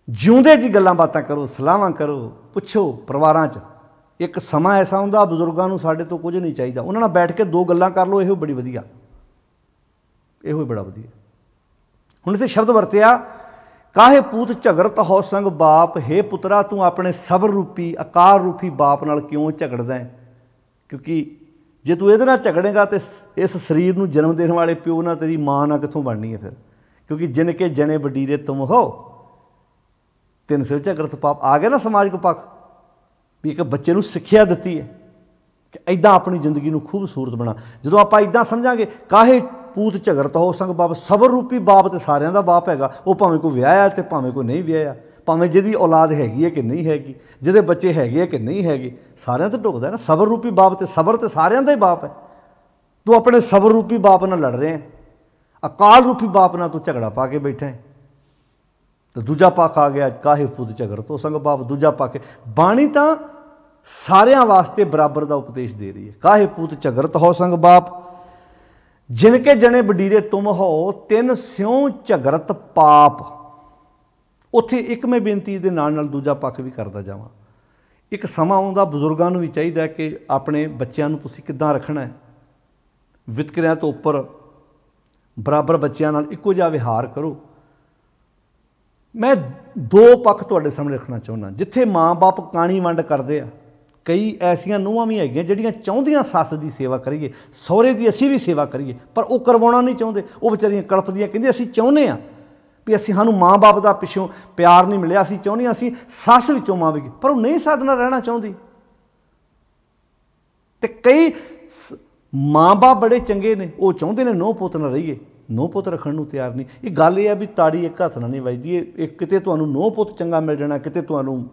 ਜਿਉਂਦੇ ਜੀ ਗੱਲਾਂ ਬਾਤਾਂ ਕਰੋ, ਸਲਾਹਾਂ ਕਰੋ, ਪੁੱਛੋ ਪਰਿਵਾਰਾਂ 'ਚ। ਇੱਕ ਸਮਾਂ ਐਸਾ ਹੁੰਦਾ ਬਜ਼ੁਰਗਾਂ ਨੂੰ ਸਾਡੇ ਤੋਂ ਕੁਝ ਨਹੀਂ ਚਾਹੀਦਾ, ਉਹਨਾਂ ਨਾਲ ਬੈਠ ਕੇ 2 ਗੱਲਾਂ ਕਰ ਲਓ, ਇਹੋ ਬੜੀ ਵਧੀਆ, ਇਹੋ ਹੀ ਬੜਾ ਵਧੀਆ। ਹੁਣ ਇੱਥੇ ਸ਼ਬਦ ਵਰਤਿਆ, ਕਾਹੇ ਪੂਤ ਝਗੜਤ ਹੋ ਸੰਗ ਬਾਪ, ਹੇ ਪੁੱਤਰਾ ਤੂੰ ਆਪਣੇ ਸਬਰ ਰੂਪੀ ਅਕਾਰ ਰੂਪੀ ਬਾਪ ਨਾਲ ਕਿਉਂ ਝਗੜਦਾ ਹੈ? ਕਿਉਂਕਿ ਜੇ ਤੂੰ ਇਹਦੇ ਨਾਲ ਝਗੜੇਗਾ ਤਾਂ ਇਸ ਸਰੀਰ ਨੂੰ ਜਨਮ ਦੇਣ ਵਾਲੇ ਪਿਓ ਨਾਲ ਤੇਰੀ ਮਾਂ ਨਾਲ ਕਿੱਥੋਂ ਬਣਨੀ ਹੈ ਫਿਰ? ਕਿਉਂਕਿ ਜਿਨ ਕੇ ਜਣੇ ਵਡੀਰੇ ਤੁਮ ਹੋ, 3 ਸਿਰ ਝਗੜਤ ਪਾਪ। ਆ ਗਿਆ ਨਾ ਸਮਾਜਿਕ ਪੱਖ ਵੀ ਇੱਕ ਬੱਚੇ ਨੂੰ ਸਿੱਖਿਆ ਦਿੱਤੀ ਹੈ ਕਿ ਇੱਦਾਂ ਆਪਣੀ ਜ਼ਿੰਦਗੀ ਨੂੰ ਖੂਬਸੂਰਤ ਬਣਾ। ਜਦੋਂ ਆਪਾਂ ਇੱਦਾਂ ਸਮਝਾਂਗੇ, ਕਾਹੇ ਪੂਤ ਝਗੜਤ ਹੋ ਸੰਗ ਬਾਪ, ਸਬਰ ਰੂਪੀ ਬਾਪ ਤੇ ਸਾਰਿਆਂ ਦਾ ਬਾਪ ਹੈਗਾ, ਉਹ ਭਾਵੇਂ ਕੋਈ ਵਿਆਹਿਆ ਤੇ ਭਾਵੇਂ ਕੋਈ ਨਹੀਂ ਵਿਆਹਿਆ, ਭਾਵੇਂ ਜਿਹਦੀ ਔਲਾਦ ਹੈਗੀ ਹੈ ਕਿ ਨਹੀਂ ਹੈਗੀ, ਜਿਹਦੇ ਬੱਚੇ ਹੈਗੇ ਆ ਕਿ ਨਹੀਂ ਹੈਗੇ, ਸਾਰਿਆਂ ਤੋਂ ਢੁਕਦਾ ਨਾ ਸਬਰ ਰੂਪੀ ਬਾਪ। ਤੇ ਸਬਰ ਤੇ ਸਾਰਿਆਂ ਦਾ ਹੀ ਬਾਪ ਹੈ। ਤੂੰ ਆਪਣੇ ਸਬਰ ਰੂਪੀ ਬਾਪ ਨਾਲ ਲੜ ਰਿਹਾ, ਅਕਾਲ ਰੂਪੀ ਬਾਪ ਨਾਲ ਤੂੰ ਝਗੜਾ ਪਾ ਕੇ ਬੈਠਾ ਹੈ। ਤੇ ਦੂਜਾ ਪੱਖ ਆ ਗਿਆ, ਕਾਹੇ ਪੂਤ ਝਗੜਤ ਹੋ ਸੰਗ ਬਾਪ। ਦੂਜਾ ਪੱਖ, ਬਾਣੀ ਤਾਂ ਸਾਰਿਆਂ ਵਾਸਤੇ ਬਰਾਬਰ ਦਾ ਉਪਦੇਸ਼ ਦੇ ਰਹੀ ਹੈ। ਕਾਹੇ ਪੂਤ ਝਗੜਤ ਹੋ ਸੰਗ ਬਾਪ, ਜਿਨ ਕੇ ਜਣੇ ਵਡੀਰੇ ਤੁਮ ਹੋ, 3 ਸਿਉ ਝਗੜਤ ਪਾਪ। ਉੱਥੇ ਇੱਕ ਮੈਂ ਬੇਨਤੀ ਦੇ ਨਾਲ ਨਾਲ ਦੂਜਾ ਪੱਖ ਵੀ ਕਰਦਾ ਜਾਵਾਂ। ਇੱਕ ਸਮਾਂ ਆਉਂਦਾ ਬਜ਼ੁਰਗਾਂ ਨੂੰ ਵੀ ਚਾਹੀਦਾ ਕਿ ਆਪਣੇ ਬੱਚਿਆਂ ਨੂੰ ਤੁਸੀਂ ਕਿੱਦਾਂ ਰੱਖਣਾ ਹੈ, ਵਿਤਕਰਿਆਂ ਤੋਂ ਉੱਪਰ ਬਰਾਬਰ ਬੱਚਿਆਂ ਨਾਲ ਇੱਕੋ ਜਿਹਾ ਵਿਹਾਰ ਕਰੋ। ਮੈਂ 2 ਪੱਖ ਤੁਹਾਡੇ ਸਾਹਮਣੇ ਰੱਖਣਾ ਚਾਹੁੰਦਾ। ਜਿੱਥੇ ਮਾਂ-ਬਾਪ ਕਾਣੀ ਵੰਡ ਕਰਦੇ ਆ, ਕਈ ਐਸੀਆਂ ਨੂੰਹਾਂ ਵੀ ਹੈਗੀਆਂ ਜਿਹੜੀਆਂ ਚਾਹੁੰਦੀਆਂ ਸੱਸ ਦੀ ਸੇਵਾ ਕਰੀਏ, ਸਹੁਰੇ ਦੀ ਅਸੀਂ ਵੀ ਸੇਵਾ ਕਰੀਏ, ਪਰ ਉਹ ਕਰਵਾਉਣਾ ਨਹੀਂ ਚਾਹੁੰਦੇ। ਉਹ ਵਿਚਾਰੀਆਂ ਕਲਪਦੀਆਂ, ਕਹਿੰਦੇ ਅਸੀਂ ਚਾਹੁੰਦੇ ਹਾਂ ਵੀ ਸਾਨੂੰ ਮਾਂ-ਬਾਪ ਦਾ ਪਿੱਛੋਂ ਪਿਆਰ ਨਹੀਂ ਮਿਲਿਆ, ਅਸੀਂ ਚਾਹੁੰਦੇ ਹਾਂ ਅਸੀਂ ਸੱਸ ਵਿੱਚੋਂ ਮਾਂ ਵੀ, ਪਰ ਉਹ ਨਹੀਂ ਸਾਡੇ ਨਾਲ ਰਹਿਣਾ ਚਾਹੁੰਦੀ। ਤੇ ਕਈ ਮਾਂ-ਬਾਪ ਬੜੇ ਚੰਗੇ ਨੇ, ਉਹ ਚਾਹੁੰਦੇ ਨੇ ਨੂੰਹ ਪੁੱਤ ਨਾਲ ਰਹੀਏ, ਨੂੰਹ ਪੁੱਤ ਰੱਖਣ ਨੂੰ ਤਿਆਰ ਨਹੀਂ। ਇਹ ਗੱਲ ਇਹ ਆ ਵੀ ਤਾੜੀ ਇੱਕ ਹੱਥ ਨਾਲ ਨਹੀਂ ਵੱਜਦੀ। ਇਹ ਕਿਤੇ ਤੁਹਾਨੂੰ ਨੂੰਹ ਪੁੱਤ ਚੰਗਾ ਮਿਲ ਜਾਣਾ, ਕਿਤੇ ਤੁਹਾਨੂੰ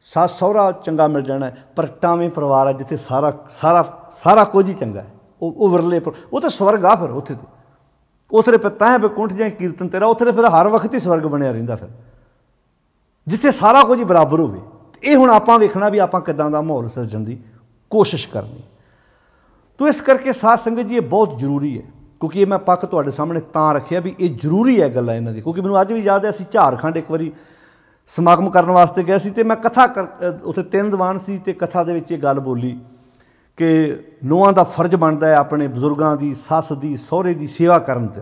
ਸੱਸ ਸਹੁਰਾ ਚੰਗਾ ਮਿਲ ਜਾਣਾ, ਪਰ ਟਾਵੇਂ ਪਰਿਵਾਰ ਆ ਜਿੱਥੇ ਸਾਰਾ ਸਾਰਾ ਸਾਰਾ ਕੁਝ ਹੀ ਚੰਗਾ ਹੈ। ਉਹ ਵਿਰਲੇ, ਉਹ ਤਾਂ ਸਵਰਗ ਆ ਫਿਰ ਉੱਥੇ। ਉੱਥੇ ਤਾਂ ਹੈ ਬੈਕੁੰਠ ਜਾਂ ਕੀਰਤਨ ਤੇਰਾ, ਉੱਥੇ ਫਿਰ ਹਰ ਵਕਤ ਹੀ ਸਵਰਗ ਬਣਿਆ ਰਹਿੰਦਾ ਫਿਰ, ਜਿੱਥੇ ਸਾਰਾ ਕੁਝ ਹੀ ਬਰਾਬਰ ਹੋਵੇ। ਇਹ ਹੁਣ ਆਪਾਂ ਵੇਖਣਾ ਵੀ ਆਪਾਂ ਕਿੱਦਾਂ ਦਾ ਮਾਹੌਲ ਸਿਰਜਣ ਦੀ ਕੋਸ਼ਿਸ਼ ਕਰਨੀ। ਤੋ ਇਸ ਕਰਕੇ ਸਾਧ ਸੰਗਤ ਜੀ ਇਹ ਬਹੁਤ ਜ਼ਰੂਰੀ ਹੈ, ਕਿਉਂਕਿ ਇਹ ਮੈਂ ਪੱਖ ਤੁਹਾਡੇ ਸਾਹਮਣੇ ਤਾਂ ਰੱਖਿਆ ਵੀ ਇਹ ਜ਼ਰੂਰੀ ਹੈ ਗੱਲਾਂ ਇਹਨਾਂ ਦੀ। ਕਿਉਂਕਿ ਮੈਨੂੰ ਅੱਜ ਵੀ ਯਾਦ ਹੈ, ਅਸੀਂ ਝਾਰਖੰਡ ਇੱਕ ਵਾਰੀ ਸਮਾਗਮ ਕਰਨ ਵਾਸਤੇ ਗਏ ਸੀ, ਅਤੇ ਮੈਂ ਕਥਾ ਉੱਥੇ 3 ਦੀਵਾਨ ਸੀ, ਅਤੇ ਕਥਾ ਦੇ ਵਿੱਚ ਇਹ ਗੱਲ ਬੋਲੀ ਕਿ ਨੂੰਹਾਂ ਦਾ ਫਰਜ਼ ਬਣਦਾ ਹੈ ਆਪਣੇ ਬਜ਼ੁਰਗਾਂ ਦੀ, ਸੱਸ ਦੀ, ਸਹੁਰੇ ਦੀ ਸੇਵਾ ਕਰਨ ਤੇ।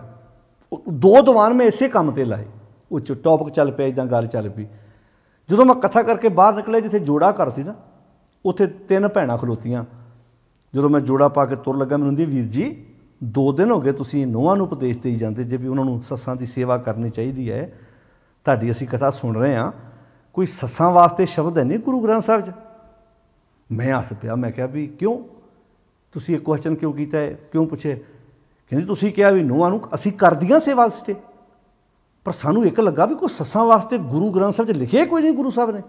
2 ਦੀਵਾਨ ਮੈਂ ਇਸੇ ਕੰਮ 'ਤੇ ਲਾਏ, ਉਹ 'ਚ ਟੌਪਿਕ ਚੱਲ ਪਿਆ, ਇੱਦਾਂ ਗੱਲ ਚੱਲ ਪਈ। ਜਦੋਂ ਮੈਂ ਕਥਾ ਕਰਕੇ ਬਾਹਰ ਨਿਕਲਿਆ, ਜਿੱਥੇ ਜੋੜਾ ਘਰ ਸੀ ਨਾ, ਉੱਥੇ 3 ਭੈਣਾਂ ਖਲੋਤੀਆਂ। ਜਦੋਂ ਮੈਂ ਜੋੜਾ ਪਾ ਕੇ ਤੁਰ ਲੱਗਾ, ਮੈਨੂੰ ਕਹਿੰਦੀ, ਵੀਰ ਜੀ 2 ਦਿਨ ਹੋ ਗਏ ਤੁਸੀਂ ਨੂੰਹਾਂ ਨੂੰ ਉਪਦੇਸ਼ ਦੇਈ ਜਾਂਦੇ ਜੇ ਵੀ ਉਹਨਾਂ ਨੂੰ ਸੱਸਾਂ ਦੀ ਸੇਵਾ ਕਰਨੀ ਚਾਹੀਦੀ ਹੈ। ਤੁਹਾਡੀ ਅਸੀਂ ਕਥਾ ਸੁਣ ਰਹੇ ਹਾਂ, ਕੋਈ ਸੱਸਾਂ ਵਾਸਤੇ ਸ਼ਬਦ ਹੈ ਨਹੀਂ ਗੁਰੂ ਗ੍ਰੰਥ ਸਾਹਿਬ 'ਚ। ਮੈਂ ਹੱਸ ਪਿਆ, ਮੈਂ ਕਿਹਾ ਵੀ ਕਿਉਂ ਤੁਸੀਂ ਇਹ ਕੁਐਸਚਨ ਕਿਉਂ ਕੀਤਾ ਹੈ, ਕਿਉਂ ਪੁੱਛੇ? ਕਹਿੰਦੀ ਤੁਸੀਂ ਕਿਹਾ ਵੀ ਨੂੰਹਾਂ ਨੂੰ ਅਸੀਂ ਕਰਦੀਆਂ ਸੇਵਾ ਵਾਸਤੇ, ਪਰ ਸਾਨੂੰ ਇੱਕ ਲੱਗਾ ਵੀ ਕੋਈ ਸੱਸਾਂ ਵਾਸਤੇ ਗੁਰੂ ਗ੍ਰੰਥ ਸਾਹਿਬ 'ਚ ਲਿਖਿਆ ਕੋਈ ਨਹੀਂ ਗੁਰੂ ਸਾਹਿਬ ਨੇ।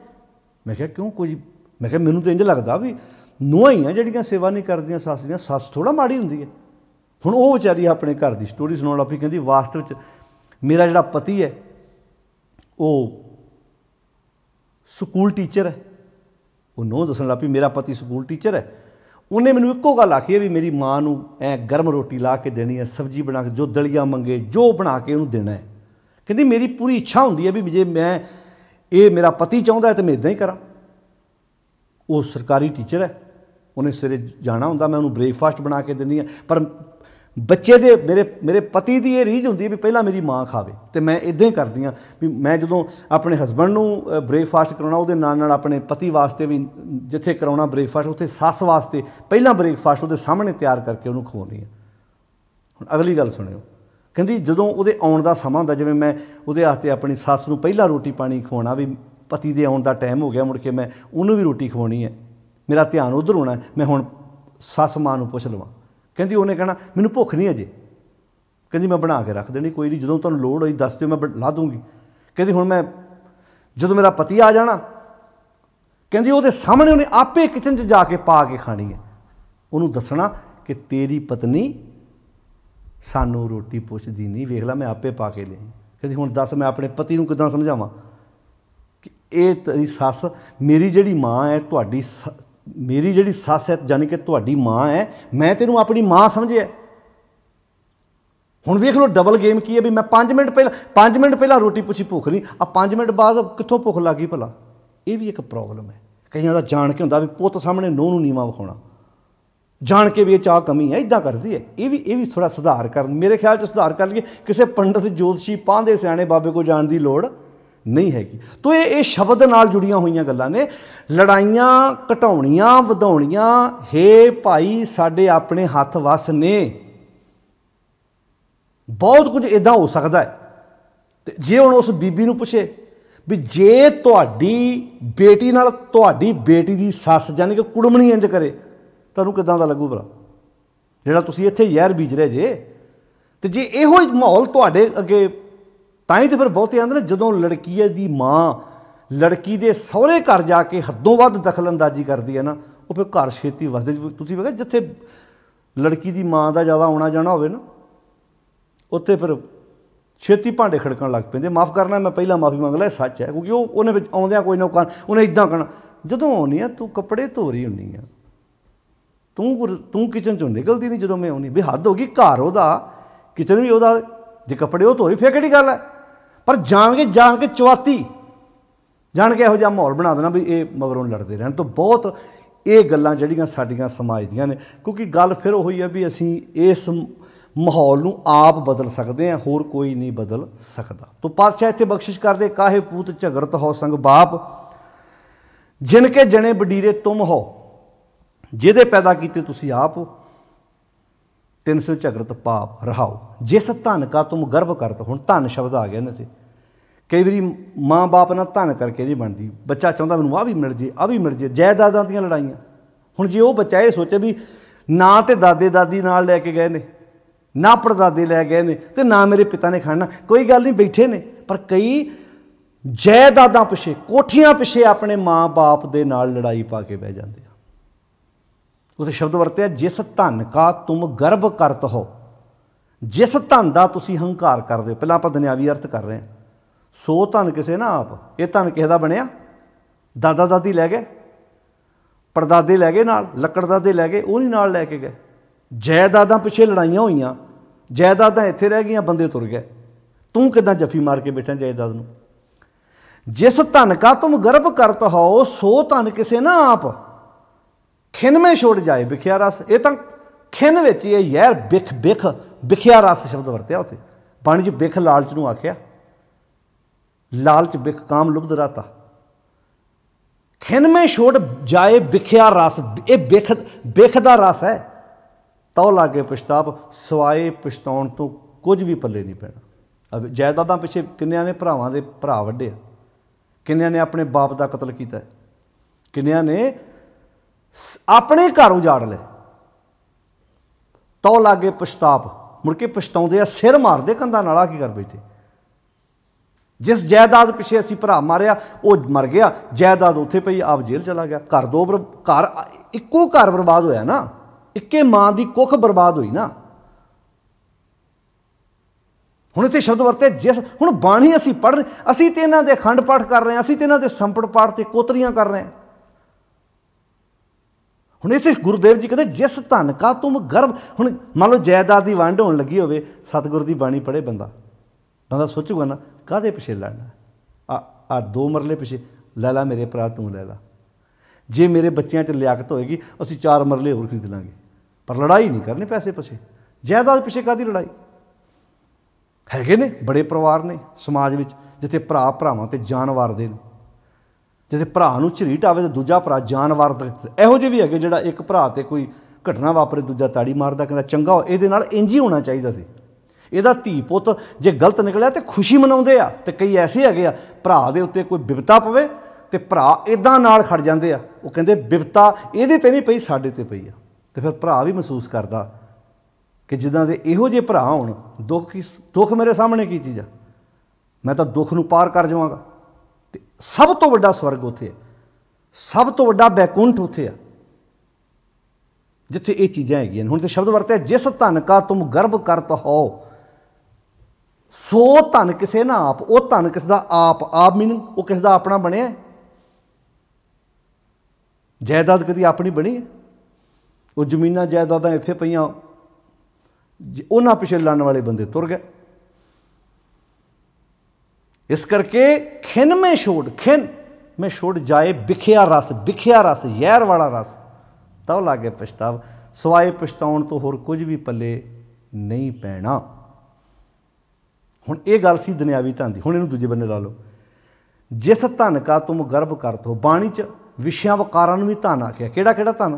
ਮੈਂ ਕਿਹਾ ਕਿਉਂ ਕੋਈ? ਮੈਂ ਕਿਹਾ ਮੈਨੂੰ ਤਾਂ ਇੰਝ ਲੱਗਦਾ ਵੀ ਨੂੰਹਾਂ ਹੀ ਆ ਜਿਹੜੀਆਂ ਸੇਵਾ ਨਹੀਂ ਕਰਦੀਆਂ ਸੱਸ ਦੀਆਂ, ਸੱਸ ਥੋੜ੍ਹਾ ਮਾੜੀ ਹੁੰਦੀ ਹੈ। ਹੁਣ ਉਹ ਵਿਚਾਰੀ ਆਪਣੇ ਘਰ ਦੀ ਸਟੋਰੀ ਸੁਣਾਉਣ ਲੱਗ ਪਈ, ਕਹਿੰਦੀ ਵਾਸਤਵ 'ਚ ਮੇਰਾ ਜਿਹੜਾ ਪਤੀ ਹੈ ਉਹ ਸਕੂਲ ਟੀਚਰ ਹੈ। ਉਹ ਨੂੰਹ ਦੱਸਣ ਲੱਗ ਪਈ ਮੇਰਾ ਪਤੀ ਸਕੂਲ ਟੀਚਰ ਹੈ। ਉਹਨੇ ਮੈਨੂੰ ਇੱਕੋ ਗੱਲ ਆਖੀ ਹੈ ਵੀ ਮੇਰੀ ਮਾਂ ਨੂੰ ਐਂ ਗਰਮ ਰੋਟੀ ਲਾ ਕੇ ਦੇਣੀ ਹੈ, ਸਬਜ਼ੀ ਬਣਾ ਕੇ, ਜੋ ਦਲੀਆ ਮੰਗੇ ਜੋ ਬਣਾ ਕੇ ਉਹਨੂੰ ਦੇਣਾ ਹੈ। ਕਹਿੰਦੀ ਮੇਰੀ ਪੂਰੀ ਇੱਛਾ ਹੁੰਦੀ ਹੈ ਵੀ ਜੇ ਮੈਂ ਇਹ ਮੇਰਾ ਪਤੀ ਚਾਹੁੰਦਾ ਹੈ ਤਾਂ ਮੈਂ ਇੱਦਾਂ ਹੀ ਕਰਾਂ। ਉਹ ਸਰਕਾਰੀ ਟੀਚਰ ਹੈ, ਉਹਨੇ ਸਵੇਰੇ ਜਾਣਾ ਹੁੰਦਾ, ਮੈਂ ਉਹਨੂੰ ਬ੍ਰੇਕਫਾਸਟ ਬਣਾ ਕੇ ਦਿੰਦੀ ਹਾਂ। ਪਰ ਬੱਚੇ ਦੇ ਮੇਰੇ ਪਤੀ ਦੀ ਇਹ ਰੀਝ ਹੁੰਦੀ ਹੈ ਵੀ ਪਹਿਲਾਂ ਮੇਰੀ ਮਾਂ ਖਾਵੇ, ਅਤੇ ਮੈਂ ਇੱਦਾਂ ਹੀ ਕਰਦੀ ਹਾਂ ਵੀ ਮੈਂ ਜਦੋਂ ਆਪਣੇ ਹਸਬੈਂਡ ਨੂੰ ਬ੍ਰੇਕਫਾਸਟ ਕਰਾਉਣਾ, ਉਹਦੇ ਨਾਲ ਨਾਲ ਆਪਣੇ ਪਤੀ ਵਾਸਤੇ ਵੀ ਜਿੱਥੇ ਕਰਾਉਣਾ ਬ੍ਰੇਕਫਾਸਟ, ਉੱਥੇ ਸੱਸ ਵਾਸਤੇ ਪਹਿਲਾਂ ਬ੍ਰੇਕਫਾਸਟ ਉਹਦੇ ਸਾਹਮਣੇ ਤਿਆਰ ਕਰਕੇ ਉਹਨੂੰ ਖਵਾਉਂਦੀ ਹਾਂ। ਹੁਣ ਅਗਲੀ ਗੱਲ ਸੁਣਿਓ, ਕਹਿੰਦੀ ਜਦੋਂ ਉਹਦੇ ਆਉਣ ਦਾ ਸਮਾਂ ਹੁੰਦਾ, ਜਿਵੇਂ ਮੈਂ ਉਹਦੇ ਵਾਸਤੇ ਆਪਣੀ ਸੱਸ ਨੂੰ ਪਹਿਲਾਂ ਰੋਟੀ ਪਾਣੀ ਖਵਾਉਣਾ ਵੀ ਪਤੀ ਦੇ ਆਉਣ ਦਾ ਟਾਈਮ ਹੋ ਗਿਆ, ਮੁੜ ਕੇ ਮੈਂ ਉਹਨੂੰ ਵੀ ਰੋਟੀ ਖਵਾਉਣੀ ਹੈ, ਮੇਰਾ ਧਿਆਨ ਉੱਧਰ ਹੋਣਾ, ਮੈਂ ਹੁਣ ਸੱਸ ਮਾਂ ਨੂੰ ਪੁੱਛ ਲਵਾਂ। ਕਹਿੰਦੀ ਉਹਨੇ ਕਹਿਣਾ ਮੈਨੂੰ ਭੁੱਖ ਨਹੀਂ ਅਜੇ, ਕਹਿੰਦੀ ਮੈਂ ਬਣਾ ਕੇ ਰੱਖ ਦੇਣੀ, ਕੋਈ ਨਹੀਂ ਜਦੋਂ ਤੁਹਾਨੂੰ ਲੋੜ ਹੋਈ ਦੱਸ ਦਿਓ ਮੈਂ ਲਾ ਦੂੰਗੀ। ਕਹਿੰਦੀ ਹੁਣ ਮੈਂ ਜਦੋਂ ਮੇਰਾ ਪਤੀ ਆ ਜਾਣਾ, ਕਹਿੰਦੀ ਉਹਦੇ ਸਾਹਮਣੇ ਉਹਨੇ ਆਪੇ ਕਿਚਨ 'ਚ ਜਾ ਕੇ ਪਾ ਕੇ ਖਾਣੀ ਹੈ। ਉਹਨੂੰ ਦੱਸਣਾ ਕਿ ਤੇਰੀ ਪਤਨੀ ਸਾਨੂੰ ਰੋਟੀ ਪੁੱਛਦੀ ਨਹੀਂ, ਵੇਖ ਲਾ ਮੈਂ ਆਪੇ ਪਾ ਕੇ ਲਿਆਈ। ਕਹਿੰਦੀ ਹੁਣ ਦੱਸ ਮੈਂ ਆਪਣੇ ਪਤੀ ਨੂੰ ਕਿੱਦਾਂ ਸਮਝਾਵਾਂ ਇਹ ਤੇਰੀ ਸੱਸ ਮੇਰੀ ਜਿਹੜੀ ਮਾਂ ਹੈ, ਤੁਹਾਡੀ ਮੇਰੀ ਜਿਹੜੀ ਸੱਸ ਹੈ ਜਾਨੀ ਕਿ ਤੁਹਾਡੀ ਮਾਂ ਹੈ, मैं तेनों अपनी मां समझिया। हुण वेख लो डबल गेम की है भी मैं 5 मिनट पहला रोटी पूछी भुख नहीं, आ 5 मिनट बाद कित्थों भुख लग गई भला। ये भी एक प्रॉब्लम है। कईयां दा जान के हुंदा भी पुत्त सामने नूंह नूं नीवां विखाउणा, जान के भी ये चाह कमी है, इदां करदी है। ये भी थोड़ा सुधार कर, मेरे ख्याल च सुधार कर लिए। किसी पंडित ज्योतिषी पांधे सियाणे बाबे को जाण दी लोड़ नहीं हैगी। तो ये शब्द नाल जुड़ियां हुई गल्लां ने। लड़ाइयां घटाउणियां वधाउणियां, हे भाई साडे अपने हत्थ वस ने, बहुत कुछ इदां हो सकता है। जे हुण उस बीबी नूं पुछे भी जे तुहाडी बेटी नाल तुहाडी बेटी दी सस जानी कि कुड़मनी इंज करे, तुहानूं किदां दा लगू भला, जिहड़ा तुसीं इत्थे जहर बीज रहे जे। ते जे इहो माहौल तुहाडे अगे, तां ही तो फिर बहुते आंदे ने जदों लड़की दी मां लड़की दे सहुरे घर जाके हदों वध दखलअंदाजी करदी है ना, वो फिर घर छेती वसदे। तुसीं वेखिआ जिथे लड़की दी मां दा ज़्यादा आउणा जाणा होवे ना, उत्थे फिर छेती भांडे खड़कण लग पैंदे। माफ़ करना मैं पहला माफ़ी मंग लिया, सच है, क्योंकि उन्हें आउंदियां कोई ना उन्हें इदां कहना, जदों आउणी आ तूं कपड़े धो रही हुंदी आ, तूं किचन चों निकलदी नहीं जदों मैं आउणी। भी हद हो गई, घर उहदा, किचन भी उहदा, जे कपड़े वो धो रही फिर किहड़ी गल है। पर जान के चवाती जान के इहो जिहा माहौल बना देना भी ये मगरों लड़ते रहन। तो बहुत ये गल्लां जिहड़ियां साडीआं समाज दीआं ने, क्योंकि गल फिर उही है भी असीं इस माहौल नूं आप बदल सकते हैं, होर कोई नहीं बदल सकता। तो पातशाह इत्थे बख्शिश करदे, काहे पूत झगड़त हो संग बाप, जिनके जने बडीरे तुम हो, जिहदे पैदा कीते तुसीं आप हो, 300 झगड़त पाप रहाओ, जिस धन का तुम गर्व करते। हुण धन शब्द आ गया इन्हां ते। कई बारी माँ बाप ना धन करके नहीं बनती, बच्चा चाहता मैनूं आ भी मिल जे, आ भी मिल जे, जायदादां दीआं लड़ाइयां। हुण जे वो बच्चा ये सोचे भी ना तो दादे दादी नाल लैके गए ने, ना परदादे लै गए ने, तो ना मेरे पिता ने खाना, कोई गल नहीं बैठे ने। पर कई जायदादां पिछे, कोठियां पिछे अपने माँ बाप दे नाल लड़ाई पा के बह जाते। उस शब्द वरत्या, जिस धन का तुम गर्व करत हो, जिस धन का तुसीं हंकार करदे हो। पहलां आपां दुनियावी अर्थ कर रहे हैं। सो धन किसे ना आप, ये धन किसे दा बनिया, दादा दादी लै गए, परदादे लै गए नाल, लकड़दादे लै गए, वो नहीं नाल लैके गए। जायदादां पिछे लड़ाइयां होईयां, जायदादां इत्थे रह गईयां, बंदे तुर गए। तूं किदां जफी मार के बैठा जायदाद नूं। जिस धन का तुम गर्व करत हो, सो धन किसे ना आप, खिन में छोड़ जाए बिखिया रस। ये तो खिन विच ये यह बिख बिख बिखिया रस शब्द वरत्या उत्थे। बाणी च बिख लालच नूं आख्या, लालच बिख काम लुब्ध रहता। खिन में छोड़ जाए बिखिया रस, ये बिख दा रस है। तो लागे पछताप, सवाए पछताउण तो कुछ भी पल्ले नहीं पैना। अब जायदादां पिछे किन्नियां ने भरावां दे भरा वड्डे, किन्नियां ने अपने बाप का कतल किया, किन्नियां ने अपने घर उजाड़ ले। तो लागे पछताप, मुड़ के पछताउंदे आ, सिर मारदे कंधां नाल, की कर बैठे। जिस जायदाद पिछे असीं भरा मारिया वो मर गया, जायदाद उत्थे पई, आप जेल चला गया। घर दो घर इक्को घर बर्बाद होया ना, इक्के मां की कुख बर्बाद हुई ना। हुण इत्थे शब्द वरते जिस, हुण बाणी असीं पढ़ रहे, असीं ते इन्हां दे अखंड पाठ कर रहे हैं, असीं ते इन्हां दे संपड़ पाठ ते कोतरियां कर रहे हैं। हुण इत्थे गुरुदेव जी कहते जिस धन का तुम गर्व। हुण मान लो जायदाद की वंड होण लगी होवे, सतगुर की बाणी पढ़े बंदा सोचूगा ना काहदे पिछे लड़ना, आ 2 मरले पिछे लै ला मेरे भरा, तू लै ला। जे मेरे बच्चों च लियाकत होएगी असीं 4 मरले होर खरीद लांगे, पर लड़ाई नहीं करनी पैसे पिछे, जायदाद पिछे काहदी लड़ाई। हैगे ने बड़े परिवार ने समाज में जिथे भरा भरावां ते जान वारदे ने, जिथे भरा नूं झरीट आवे तो दूजा भरा जान वारदा। इहो जिहे भी हैगे जिहड़ा एक भरा ते कोई घटना वापरे दूजा ताड़ी मारदा, कहंदा चंगा हो, इहदे नाल इंज ही होना चाहिदा सी। ਇਹਦਾ ਧੀ ਪੁੱਤ जे गलत निकलिया तो खुशी मनाउंदे आ। ते कई ऐसे हैगे आ भरा दे उत्ते कोई बिपता पवे तो भरा इदां नाल खड़ जांदे आ, वो कहंदे बिपता इहदे ते नहीं पई, साडे ते पई आ। ते फिर भरा भी महसूस करदा कि जिद्दां दे इहो जे भरा होण, दुख मेरे सामने की चीज़ आ, मैं तो दुख नूं पार कर जावांगा। ते सब तो वड्डा स्वर्ग उत्थे है, सब तो वड्डा बैकुंठ उत्थे आ जिथे ये चीज़ां हैगियां। हुण ते शब्द वरते जिस धन का तुम गर्व करत हो, सो धन किसे ना आप, वो धन किस दा आप मीनिंग वो किस दा अपना बने। जायदाद कदी अपनी बनी है? वो जमीनां जायदादां इत्थे पईयां उन्हां पिछे लड़न वाले बंदे तुर गए। इस करके खिन में छोड़ जाए बिखिया रस जहर वाला रस, तब लागे पछताव, सवाए पछताउण तो होर कुछ भी पल्ले नहीं पैना। हुण ये गल सी दुनियावी धन दी। हुण इहनूं दूजे बन्ने ला लो, जिस धन का तुम गर्भ करत हो, बाणी च विषयां वकारां नूं भी धन आखिया। किहड़ा किहड़ा धन?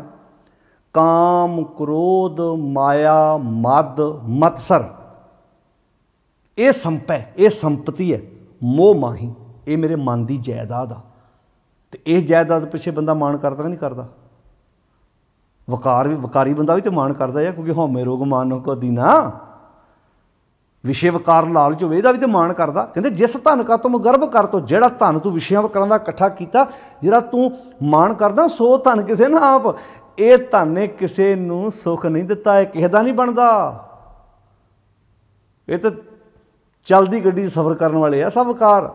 काम, क्रोध, माया, मद, मत्सर, ये संप है, ये संपत्ति है। मोह माही, ये मेरे मन की जायदाद आ। तो ये जायदाद पिछे बंदा मान करता कि नहीं करता? वकारी बंदा भी तो मान करता है, क्योंकि हौमे रोग मान को दीना, विषय वकार लालच होवे इहदा भी तो मान करता। कहते जिस धन का तुम गर्भ कर तो, जिहड़ा धन तू विषयां वकारां दा इकट्ठा कीता, जिहड़ा तू मान करदा, सो धन किसे ना आप। ये धन ने किसे नूं सुख नहीं दिता, है किसे दा नहीं बनदा। ये तो चलती गड्डी सफ़र करने वाले आ सब वकार।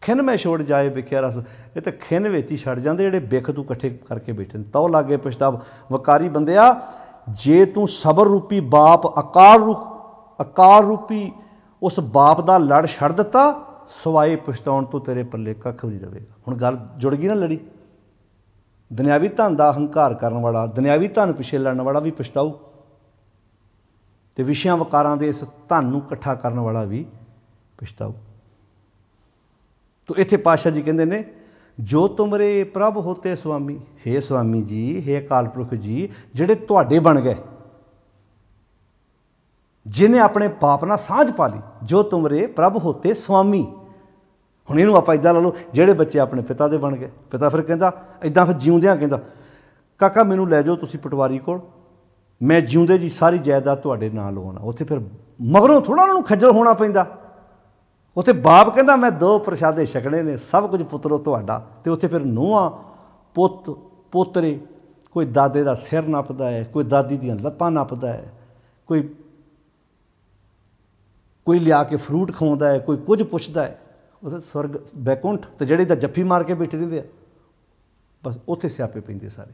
खिन में छोड़ जाए बिखिया रस, ये तो खिन विच ही छड़ जांदे जिहड़े बिख तू इकट्ठे करके बैठे। तो लागे पछताव, वकारी बंदिया, जे तू सबर रूपी बाप अकार रूपी उस बाप का लड़ छड़ दिता, सवाए पछताउण तो तेरे पल्ले कख भी नहीं रहेगा। हुण गल जुड़ गई ना लड़ी। दुनियावी धन का हंकार करने वाला, दुनियावी धन पिछे लड़न वाला भी पछताऊ, तो विषयां वकारां दे इस धन नूं इकट्ठा करने वाला भी पछताऊ। तो इत्थे पातशाह जी कहंदे ने, जो तुमरे प्रभ होते स्वामी, हे स्वामी जी, हे अकाल पुरख जी, जिहड़े तुहाडे बन गए, जिन्हें अपने बाप नाल सांझ पा ली, जो तुमरे प्रभ होते स्वामी। हुण इहनूं आपां इदां ला लो, जिहड़े बच्चे अपने पिता दे बन गए, पिता फिर कहंदा इदां, फिर जिउंदियां कहंदा, काका मैनूं लै जाओ तुसीं पटवारी कोल, मैं जिउंदे जी सारी जायदाद तुहाडे नाल लवाउणा। उत्थे फिर मगरों थोड़ा उन्हां नूं खज्जल होना पैंदा। उत्थे बाप कहंदा मैं 2 प्रशादे छकणे ने, सब कुछ पुत्रो तुहाडा। ते उत्थे फिर नूहां पोतरे, कोई दादे दा सिर नपदा है, कोई दादी दियां लत्तां नपदा है, कोई लिया के फ्रूट खवाउंदा है, कोई कुछ पुछदा है। उत्थे स्वर्ग बैकुंठ, ते जिहड़े तां जफ्फी मार के बैठे रहिंदे आ, बस उत्थे स्यापे पैंदे सारे।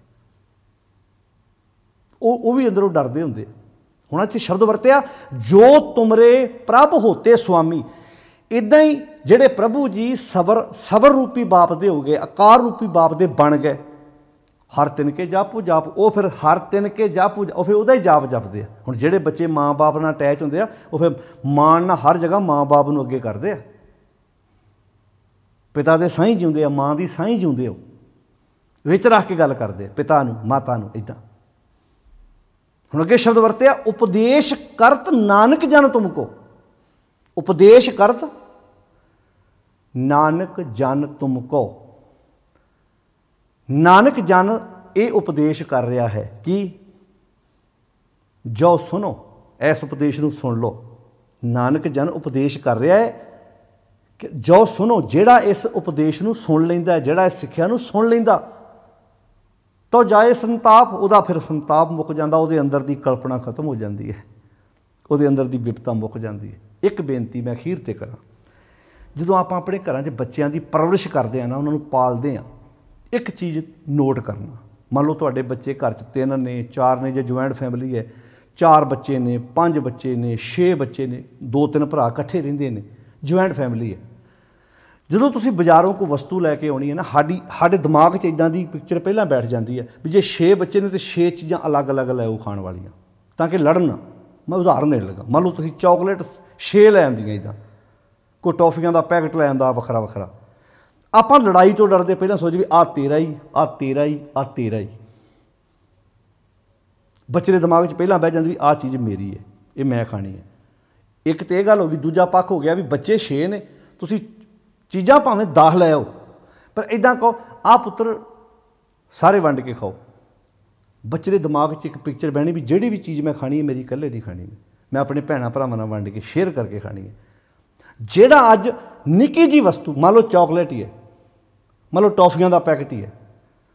वो भी अंदरों डरते होंगे। हुण इत्थे शब्द वरतिया, जो तुमरे प्रभ होते स्वामी। इदां ही जिहड़े प्रभु जी सबर रूपी बाप दे हो गए, आकार रूपी बाप दे बन गए, हर तिनके जापो जाप, वो फिर हर तिनके जापो, वो फिर उहदा ही जाप जपदे आ। हुण जिहड़े बच्चे माँ बाप नाल अटैच होंदे आ, वो फिर मां नाल हर जगह माँ बाप नूं अगे करदे आ, पिता दे साईं जिउंदे आ, मां दी साईं जिउंदे हो, विच रख के गल करदे पिता नूं माता नूं इदां। हुण अगे शब्द वरतिया, उपदेश करत नानक जन तुमको। उपदेश करत नानक जन तुमको। नानक जन ये उपदेश कर रहा है कि जो सुनो, इस उपदेश नूं सुन लो। नानक जन उपदेश कर रहा है कि जो सुनो, जिहड़ा इस उपदेश नूं सुन लैंदा, जिहड़ा इस सिੱਖਿਆ नूं सुन लैंदा, तो जाए संताप, उहदा फिर संताप मुक जांदा, उहदे अंदर दी कल्पना खत्म हो जाती है, उहदे अंदर दी विपता मुक जाती है। एक बेनती मैं अखीर ते करां, जदों आपां अपने घरां 'च बच्चिਆਂ दी परवरिश करदे आ ना, उन्हां नूं पालदे आ, एक चीज़ नोट करना। मान लो तुहाडे बच्चे घर 'च 3 ने 4 ने, जे ज्वाइंट फैमिली है 4 बच्चे ने, 5 बच्चे ने, 6 बच्चे ने, 2-3 भरा इकट्ठे रहिंदे ने, ज्वाइंट फैमिली है। ਜਦੋਂ ਤੁਸੀਂ ਬਾਜ਼ਾਰੋਂ ਕੋਈ ਵਸਤੂ ਲੈ ਕੇ ਆਉਣੀ ਹੈ ਨਾ, ਸਾਡੇ ਦਿਮਾਗ 'ਚ ਇਦਾਂ ਦੀ ਪਿਕਚਰ ਪਹਿਲਾਂ ਬੈਠ ਜਾਂਦੀ ਹੈ ਵੀ ਜੇ 6 ਬੱਚੇ ਨੇ ਤਾਂ 6 ਚੀਜ਼ਾਂ ਅਲੱਗ-ਅਲੱਗ ਲਿਆਓ ਖਾਣ ਵਾਲੀਆਂ, ਤਾਂ ਕਿ ਲੜਨ ਨਾ। ਮੈਂ ਉਦਾਹਰਨ ਦੇਣ ਲੱਗਾ, ਮੰਨ ਲਓ ਤੁਸੀਂ ਚਾਕਲੇਟ 6 ਲੈ ਆਉਂਦੀਆਂ, ਇੱਦਾਂ ਕੋਈ ਟੌਫੀਆਂ ਦਾ ਪੈਕਟ ਲੈ ਆਉਂਦਾ ਵੱਖਰਾ ਵੱਖਰਾ, ਆਪਾਂ ਲੜਾਈ ਤੋਂ ਡਰਦੇ ਪਹਿਲਾਂ ਸੋਚ ਵੀ ਆਹ ਤੇਰਾ ਹੀ, ਆਹ ਤੇਰਾ ਹੀ, ਆਹ ਤੇਰਾ ਹੀ। ਬੱਚੇ ਦੇ ਦਿਮਾਗ 'ਚ ਪਹਿਲਾਂ ਬਹਿ ਜਾਂਦੀ ਵੀ ਆਹ ਚੀਜ਼ ਮੇਰੀ ਹੈ, ਇਹ ਮੈਂ ਖਾਣੀ ਹੈ। ਇੱਕ ਤਾਂ ਇਹ ਗੱਲ ਹੋ ਗਈ। ਦੂਜਾ ਪੱਖ ਹੋ ਗਿਆ ਵੀ ਬੱਚੇ 6 ਨੇ, ਤੁਸੀਂ चीज़ां भावें 10 लै आओ, पर इदां कहो आ पुत्र सारे वंड के खाओ। बच्चे के दिमाग 'च एक पिक्चर बहनी भी जिहड़ी भी चीज़ मैं खानी है मेरी कल्ले नहीं खानी, मैं अपने भैणां भरावां नाल वंड के शेयर करके खानी है। जिहड़ा अज निक्की जी वस्तु, मान लो चॉकलेट ही है, मान लो टॉफियां का पैकेट ही है,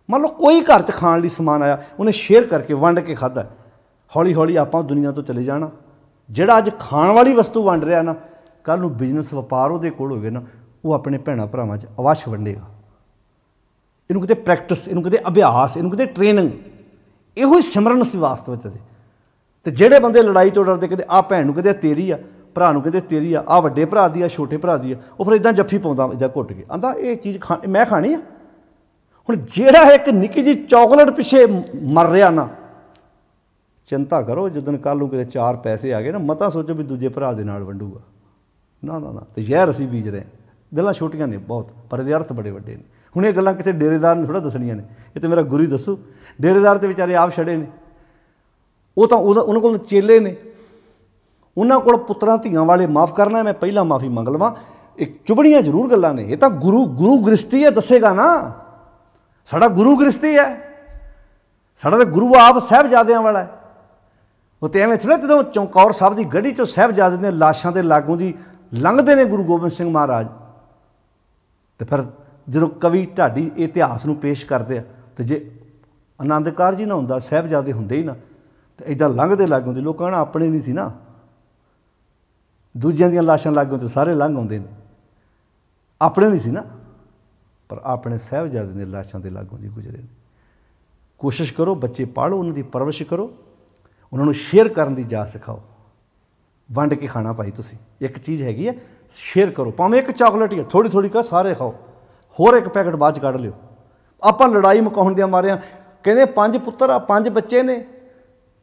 मान लो कोई घर 'च खाण लई समान आया, उन्हें शेयर करके वंड के खाधा, हौली हौली आपां दुनिया तो चले जाना, ਜਿਹੜਾ ਅੱਜ ਖਾਣ ਵਾਲੀ ਵਸਤੂ ਵੰਡ ਰਿਹਾ ਨਾ, ਕੱਲ੍ਹ ਨੂੰ ਬਿਜ਼ਨਸ ਵਪਾਰ ਉਹਦੇ ਕੋਲ ਹੋਵੇ ਨਾ, ਉਹ ਆਪਣੇ ਭੈਣਾਂ ਭਰਾਵਾਂ 'ਚ ਅਵੱਸ਼ ਵੰਡੇਗਾ। ਇਹਨੂੰ ਕਿਤੇ ਪ੍ਰੈਕਟਿਸ, ਇਹਨੂੰ ਕਿਤੇ ਅਭਿਆਸ, ਇਹਨੂੰ ਕਿਤੇ ਟ੍ਰੇਨਿੰਗ, ਇਹੋ ਹੀ ਸਿਮਰਨ ਸੀ ਵਾਸਤਵ ਵਿੱਚ। ਤੇ ਜਿਹੜੇ ਬੰਦੇ ਲੜਾਈ ਤੋਂ ਡਰਦੇ, ਕਹਿੰਦੇ ਆਹ ਭੈਣ ਨੂੰ ਕਹਿੰਦੇ ਤੇਰੀ ਆ, ਭਰਾ ਨੂੰ ਕਹਿੰਦੇ ਤੇਰੀ ਆ, ਆਹ ਵੱਡੇ ਭਰਾ ਦੀ ਆ, ਛੋਟੇ ਭਰਾ ਦੀ ਆ, ਉਹ ਫਿਰ ਇੱਦਾਂ ਜੱਫੀ ਪਾਉਂਦਾ, ਇੱਦਾਂ ਘੁੱਟ ਕੇ ਆਂਦਾ ਇਹ ਚੀਜ਼ ਮੈਂ ਖਾਣੀ ਆ। ਹੁਣ ਜਿਹੜਾ ਇੱਕ ਨਿੱਕੀ ਜਿਹੀ ਚੌਕਲੇਟ ਪਿੱਛੇ ਮਰ ਰਿਹਾ ਨਾ, ਚਿੰਤਾ ਕਰੋ ਜਦੋਂ ਕੱਲ੍ਹ ਨੂੰ ਕਿਤੇ 4 ਪੈਸੇ ਆ ਗਏ ਨਾ, ਮਤਾ ਸੋਚੋ ਵੀ ਦੂਜੇ ਭਰਾ ਦੇ ਨਾਲ ਵੰਡੂਗਾ। ਨਾ ਨਾ ਨਾ, ਤੇ ਜ਼ਹਿਰ ਅਸੀਂ ਬੀਜ ਰਹੇ ਹਾਂ। ਗੱਲਾਂ ਛੋਟੀਆਂ ਨੇ ਬਹੁਤ, ਪਰ ਇਹਦੇ ਅਰਥ ਬੜੇ ਵੱਡੇ ਨੇ। ਹੁਣ ਇਹ ਗੱਲਾਂ ਕਿਸੇ ਡੇਰੇਦਾਰ ਨੂੰ ਥੋੜ੍ਹਾ ਦੱਸਣੀਆਂ ਨੇ, ਇਹ ਤਾਂ ਮੇਰਾ ਗੁਰੂ ਹੀ ਦੱਸੂ। ਡੇਰੇਦਾਰ ਤੇ ਵਿਚਾਰੇ ਆਪ ਛੜੇ ਨੇ, ਉਹ ਤਾਂ ਉਹਨਾਂ ਕੋਲ ਚੇਲੇ ਨੇ, ਉਹਨਾਂ ਕੋਲ ਪੁੱਤਰਾਂ ਧੀਆਂ ਵਾਲੇ। ਮਾफ़ ਕਰਨਾ, ਮੈਂ ਪਹਿਲਾਂ ਮਾफ़ੀ ਮੰਗ ਲਵਾਂ, ਇੱਕ ਚੁਭੜੀਆਂ ਜ਼ਰੂਰ ਗੱਲਾਂ ਨੇ। ਇਹ ਤਾਂ ਗੁਰੂ ਗ੍ਰਸਤੀ ਹੈ, ਦੱਸੇਗਾ ਨਾ। ਸਾਡਾ ਗੁਰੂ ਗ੍ਰਸਤੀ ਹੈ, ਸਾਡਾ ਤਾਂ ਗੁਰੂ ਆਪ ਸਾਹਿਬਜ਼ਾਦਿਆਂ ਵਾਲਾ ਹੈ। ਉਹ ਤਾਂ ਐਵੇਂ ਥੋੜ੍ਹਾ ਜਦੋਂ ਚਮਕੌਰ ਸਾਹਿਬ ਦੀ ਗੜੀ 'ਚੋਂ ਸਾਹਿਬਜ਼ਾਦੇ ਦੀਆਂ ਲਾਸ਼ਾਂ ਦੇ ਲਾਗੋਂ ਦੀ ਲੰਘਦੇ ਨੇ ਗੁਰੂ ਗੋਬਿੰਦ ਸਿੰਘ ਮਹਾਰਾਜ, ਤੇ ਫਿਰ ਜਦੋਂ ਕਵੀ ਢਾਡੀ ਇਤਿਹਾਸ ਨੂੰ ਪੇਸ਼ ਕਰਦੇ ਆ, ਤੇ ਜੇ ਆਨੰਦ ਕਾਰਜ ਹੀ ਨਾ ਹੁੰਦਾ, ਸਾਹਿਬਜ਼ਾਦੇ ਹੁੰਦੇ ਹੀ ਨਾ, ਤੇ ਇੱਦਾਂ ਲੰਘਦੇ ਲਾਗੋਂ ਦੀ ਲੋਕਾਂ ਨਾਲ ਆਪਣੇ ਨਹੀਂ ਸੀ ਨਾ, ਦੂਜਿਆਂ ਦੀਆਂ ਲਾਸ਼ਾਂ ਲਾਗੋਂ ਤੇ ਸਾਰੇ ਲੰਘ ਆਉਂਦੇ ਨੇ, ਆਪਣੇ ਨਹੀਂ ਸੀ ਨਾ, ਪਰ ਆਪਣੇ ਸਾਹਿਬਜ਼ਾਦੇ ਦੀਆਂ ਲਾਸ਼ਾਂ ਦੇ ਲਾਗੋਂ ਦੀ ਗੁਜ਼ਰੇ ਨੇ। ਕੋਸ਼ਿਸ਼ ਕਰੋ, ਬੱਚੇ ਪਾਲੋ, ਉਹਨਾਂ ਦੀ ਪਰਵਰਿਸ਼ ਕਰੋ, ਉਹਨਾਂ ਨੂੰ ਸ਼ੇਅਰ ਕਰਨ ਦੀ ਜਾਚ ਸਿਖਾਓ। ਵੰਡ ਕੇ ਖਾਣਾ ਭਾਈ, ਤੁਸੀਂ ਇੱਕ ਚੀਜ਼ ਹੈਗੀ ਹੈ, ਸ਼ੇਅਰ ਕਰੋ, ਭਾਵੇਂ ਇੱਕ ਚਾਕਲੇਟ ਹੀ ਆ, ਥੋੜ੍ਹੀ ਥੋੜ੍ਹੀ ਕਰ, ਸਾਰੇ ਖਾਓ, ਹੋਰ ਇੱਕ ਪੈਕਟ ਬਾਅਦ 'ਚ ਕੱਢ ਲਿਓ। ਆਪਾਂ ਲੜਾਈ ਮੁਕਾਉਣ ਦਿਆਂ ਮਾਰਿਆਂ ਕਹਿੰਦੇ 5 ਪੁੱਤਰ ਆ, 5 ਬੱਚੇ ਨੇ,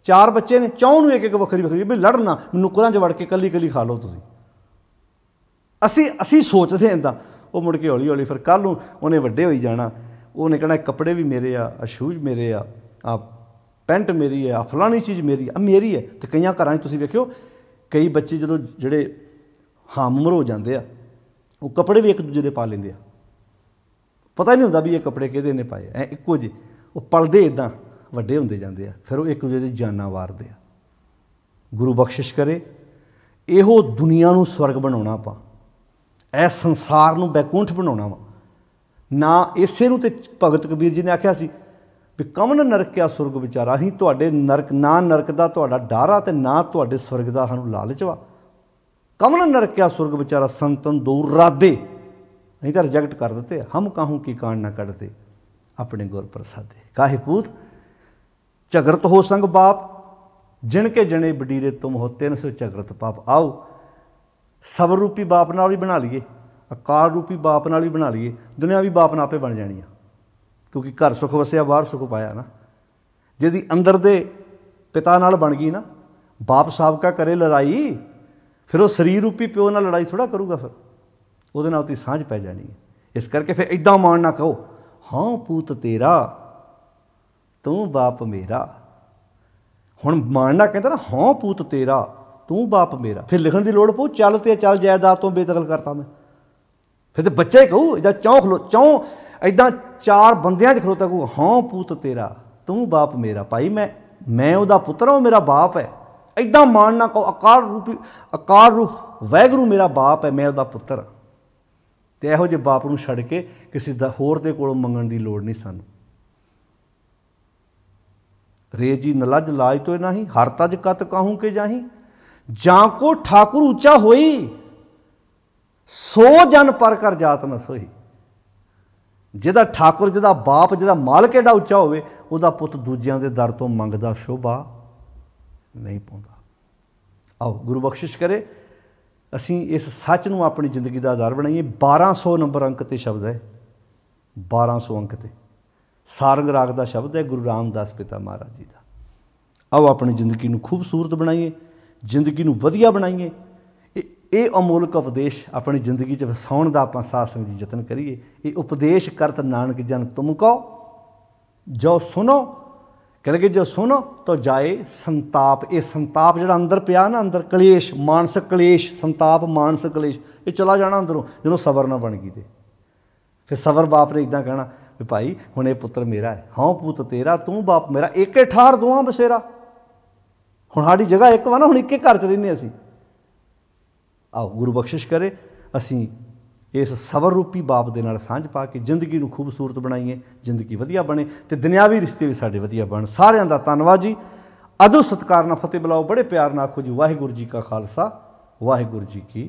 4 ਬੱਚੇ ਨੇ, 4 ਨੂੰ ਇੱਕ ਇੱਕ ਵੱਖਰੀ ਵੱਖਰੀ, ਵੀ ਲੜਨਾ, ਨੁੱਕਰਾਂ 'ਚ ਵੜ ਕੇ ਕੱਲੀ ਕੱਲੀ ਖਾ ਲਓ ਤੁਸੀਂ। ਅਸੀਂ ਸੋਚਦੇ ਇੱਦਾਂ, ਉਹ ਮੁੜ ਕੇ ਹੌਲੀ ਹੌਲੀ ਫਿਰ ਕੱਲ੍ਹ ਨੂੰ ਉਹਨੇ ਵੱਡੇ ਹੋਈ ਜਾਣਾ, ਉਹਨੇ ਕਹਿਣਾ ਕੱਪੜੇ ਵੀ ਮੇਰੇ ਆ, ਸ਼ੂਜ਼ ਮੇਰੇ ਆ, ਪੈਂਟ ਮੇਰੀ ਹੈ, ਫਲਾਣੀ ਚੀਜ਼ ਮੇਰੀ ਆ, ਮੇਰੀ ਹੈ। ਅਤੇ ਕਈਆਂ ਘਰਾਂ 'ਚ ਤੁਸੀਂ ਵੇਖਿਓ, ਕਈ ਬੱਚੇ ਜਦੋਂ ਜਿਹੜੇ ਹਮ ਉਮਰ ਹੋ ਜਾਂਦੇ ਆ, ਉਹ ਕੱਪੜੇ ਵੀ ਇੱਕ ਦੂਜੇ ਦੇ ਪਾ ਲੈਂਦੇ ਆ, ਪਤਾ ਹੀ ਨਹੀਂ ਹੁੰਦਾ ਵੀ ਇਹ ਕੱਪੜੇ ਕਿਹਦੇ ਨੇ ਪਾਏ, ਐ ਇੱਕੋ ਜਿਹੇ ਉਹ ਪਲਦੇ ਇੱਦਾਂ ਵੱਡੇ ਹੁੰਦੇ ਜਾਂਦੇ ਆ, ਫਿਰ ਉਹ ਇੱਕ ਦੂਜੇ ਦੀ ਜਾਨਾਂ ਵਾਰਦੇ ਆ। ਗੁਰੂ ਬਖਸ਼ਿਸ਼ ਕਰੇ, ਇਹੋ ਦੁਨੀਆ ਨੂੰ ਸਵਰਗ ਬਣਾਉਣਾ, ਆਪਾਂ ਇਹ ਸੰਸਾਰ ਨੂੰ ਬੈਕੁੰਠ ਬਣਾਉਣਾ ਵਾ ਨਾ। ਇਸੇ ਨੂੰ ਤੇ ਭਗਤ ਕਬੀਰ ਜੀ ਨੇ ਆਖਿਆ ਸੀ ਵੀ ਕਵਨ ਨਰਕਿਆ ਸੁਰਗ ਵਿਚਾਰਾ, ਅਸੀਂ ਤੁਹਾਡੇ ਨਰਕ, ਨਾ ਨਰਕ ਦਾ ਤੁਹਾਡਾ ਡਰ ਆ, ਅਤੇ ਨਾ ਤੁਹਾਡੇ ਸਵਰਗ ਦਾ ਸਾਨੂੰ ਲਾਲਚ ਵਾ। ਕਵਨ ਨਰਕਿਆ ਸੁਰਗ ਵਿਚਾਰਾ, ਸੰਤਨ ਦੂਰ ਰਾਦੇ, ਅਸੀਂ ਤਾਂ ਰਿਜੈਕਟ ਕਰ ਦਿੱਤੇ। ਹਮ ਕਾਹੂ ਕੀ ਕਾਂਡ ਨਾ ਕੱਢਦੇ, ਆਪਣੇ ਗੁਰ ਪ੍ਰਸਾਦੇ। ਕਾਹੇ ਪੂਤ ਝਗਰਤ ਹੋ ਸੰਗ ਬਾਪ, ਜਿਣ ਕੇ ਜਣੇ ਬਡੀਰੇ ਤੁਮ ਹੋ, 300 ਝਗਰਤ ਪਾਪ। ਆਓ ਸਬਰ ਰੂਪੀ ਬਾਪ ਨਾਲ ਵੀ ਬਣਾ ਲਈਏ, ਅਕਾਲ ਰੂਪੀ ਬਾਪ ਨਾਲ ਵੀ ਬਣਾ ਲਈਏ, ਦੁਨਿਆਵੀ ਬਾਪ ਨਾਲ ਆਪੇ ਬਣ ਜਾਣੀ ਆ। ਕਿਉਂਕਿ ਘਰ ਸੁੱਖ ਵਸਿਆ ਬਾਹਰ ਸੁੱਖ ਪਾਇਆ ਨਾ। ਜਿਹਦੀ ਅੰਦਰ ਦੇ ਪਿਤਾ ਨਾਲ ਬਣ ਗਈ ਨਾ, ਬਾਪ ਸਾਬਕਾ ਕਰੇ ਲੜਾਈ, ਫਿਰ ਉਹ ਸਰੀਰ ਰੂਪੀ ਪਿਓ ਨਾਲ ਲੜਾਈ ਥੋੜ੍ਹਾ ਕਰੂਗਾ, ਫਿਰ ਉਹਦੇ ਨਾਲ ਉਹਦੀ ਸਾਂਝ ਪੈ ਜਾਣੀ ਹੈ। ਇਸ ਕਰਕੇ ਫਿਰ ਇੱਦਾਂ ਮਾਣ ਨਾ ਕਹੋ, ਹਾਂ ਪੂਤ ਤੇਰਾ ਤੂੰ ਬਾਪ ਮੇਰਾ। ਹੁਣ ਮਾਣਨਾ ਕਹਿੰਦਾ ਨਾ, ਹਾਂ ਪੂਤ ਤੇਰਾ ਤੂੰ ਬਾਪ ਮੇਰਾ, ਫਿਰ ਲਿਖਣ ਦੀ ਲੋੜ ਪਊ, ਚੱਲ ਤੇ ਚੱਲ ਜਾਇਦਾਦ ਤੋਂ ਬੇਦਖਲ ਕਰਤਾ ਮੈਂ, ਫਿਰ ਤਾਂ ਬੱਚਾ ਹੀ ਕਹੂ, ਇੱਦਾਂ ਚੌਂ ਇੱਦਾਂ 4 ਬੰਦਿਆਂ 'ਚ ਖਲੋਤਾ ਕਹੂ, ਹਾਂ ਪੂਤ ਤੇਰਾ ਤੂੰ ਬਾਪ ਮੇਰਾ। ਭਾਈ ਮੈਂ ਉਹਦਾ ਪੁੱਤਰ ਹਾਂ, ਉਹ ਮੇਰਾ ਬਾਪ ਹੈ। ਇੱਦਾਂ ਮਾਣ ਨਾ ਕਹੋ, ਅਕਾਲ ਰੂਪ ਵਾਹਿਗੁਰੂ ਮੇਰਾ ਬਾਪ ਹੈ, ਮੈਂ ਉਹਦਾ ਪੁੱਤਰ। ਅਤੇ ਇਹੋ ਜਿਹੇ ਬਾਪ ਨੂੰ ਛੱਡ ਕੇ ਕਿਸੇ ਦਾ ਹੋਰ ਦੇ ਕੋਲੋਂ ਮੰਗਣ ਦੀ ਲੋੜ ਨਹੀਂ ਸਾਨੂੰ। ਰੇ ਜੀ ਨਲਜ ਲਾਜ ਤੋਂ ਨਹੀਂ, ਹਰ ਤਜ ਕਤ ਕਾਹੂ ਕੇ ਜਾਹੀਂ, ਜਾਂ ਕੋ ਠਾਕੁਰ ਉੱਚਾ ਹੋਈ, ਸੋ ਜਨ ਪਰ ਕਰ ਜਾਤ ਨਾ ਸੋਈ। ਜਿਹਦਾ ਠਾਕੁਰ, ਜਿਹਦਾ ਬਾਪ, ਜਿਹਦਾ ਮਾਲਕ ਐਡਾ ਉੱਚਾ ਹੋਵੇ, ਉਹਦਾ ਪੁੱਤ ਦੂਜਿਆਂ ਦੇ ਦਰ ਤੋਂ ਮੰਗਦਾ ਸ਼ੋਭਾ ਨਹੀਂ ਪਾਉਂਦਾ। ਆਓ ਗੁਰੂ ਬਖਸ਼ਿਸ਼ ਕਰੇ, ਅਸੀਂ ਇਸ ਸੱਚ ਨੂੰ ਆਪਣੀ ਜ਼ਿੰਦਗੀ ਦਾ ਆਧਾਰ ਬਣਾਈਏ। 1200 ਨੰਬਰ ਅੰਕ 'ਤੇ ਸ਼ਬਦ ਹੈ, 1200 ਅੰਕ 'ਤੇ ਸਾਰੰਗ ਰਾਗ ਦਾ ਸ਼ਬਦ ਹੈ ਗੁਰੂ ਰਾਮਦਾਸ ਪਿਤਾ ਮਹਾਰਾਜ ਜੀ ਦਾ। ਆਓ ਆਪਣੀ ਜ਼ਿੰਦਗੀ ਨੂੰ ਖੂਬਸੂਰਤ ਬਣਾਈਏ, ਜ਼ਿੰਦਗੀ ਨੂੰ ਵਧੀਆ ਬਣਾਈਏ। ਇਹ ਅਮੋਲਕ ਉਪਦੇਸ਼ ਆਪਣੀ ਜ਼ਿੰਦਗੀ 'ਚ ਵਸਾਉਣ ਦਾ ਆਪਾਂ ਸਾਧ ਸੰਗਤ ਜੀ ਯਤਨ ਕਰੀਏ। ਇਹ ਉਪਦੇਸ਼ ਕਰਤ ਨਾਨਕ ਜਨ ਤੁਮ ਕੋ, ਜੋ ਸੁਣੋ ਕਹਿੰਦੇ ਜੋ ਸੁਣੋ ਤਾਂ ਜਾਏ ਸੰਤਾਪ। ਇਹ ਸੰਤਾਪ ਜਿਹੜਾ ਅੰਦਰ ਪਿਆ ਨਾ, ਅੰਦਰ ਕਲੇਸ਼, ਮਾਨਸਿਕ ਕਲੇਸ਼, ਸੰਤਾਪ ਮਾਨਸਿਕ ਕਲੇਸ਼, ਇਹ ਚਲਾ ਜਾਣਾ ਅੰਦਰੋਂ ਜਦੋਂ ਸਬਰ ਨਾ ਬਣ ਗਈ। ਤੇ ਫਿਰ ਸਬਰ ਬਾਪ ਨੇ ਇੱਦਾਂ ਕਹਿਣਾ ਵੀ ਭਾਈ ਹੁਣ ਇਹ ਪੁੱਤਰ ਮੇਰਾ ਹੈ, ਹਾਂ ਪੁੱਤ ਤੇਰਾ ਤੂੰ ਬਾਪ ਮੇਰਾ, ਏਕੇ ਠਾਰ ਦੋਵਾਂ ਬਸੇਰਾ। ਹੁਣ ਸਾਡੀ ਜਗ੍ਹਾ ਇੱਕ ਵਾ ਨਾ, ਹੁਣ ਇੱਕੇ ਘਰ 'ਚ ਰਹਿੰਦੇ ਅਸੀਂ। ਆਓ ਗੁਰੂ ਬਖਸ਼ਿਸ਼ ਕਰੇ, ਅਸੀਂ ਇਸ ਸਬਰ ਰੂਪੀ ਬਾਪ ਦੇ ਨਾਲ ਸਾਂਝ ਪਾ ਕੇ ਜ਼ਿੰਦਗੀ ਨੂੰ ਖੂਬਸੂਰਤ ਬਣਾਈਏ, ਜ਼ਿੰਦਗੀ ਵਧੀਆ ਬਣੇ ਅਤੇ ਦੁਨਿਆਵੀ ਰਿਸ਼ਤੇ ਵੀ ਸਾਡੇ ਵਧੀਆ ਬਣ। ਸਾਰਿਆਂ ਦਾ ਧੰਨਵਾਦ ਜੀ। अदब सत्कार नाल फतेह बुलाओ, बड़े प्यार नाल आखो जी वाहिगुरू जी का खालसा वाहिगुरू जी की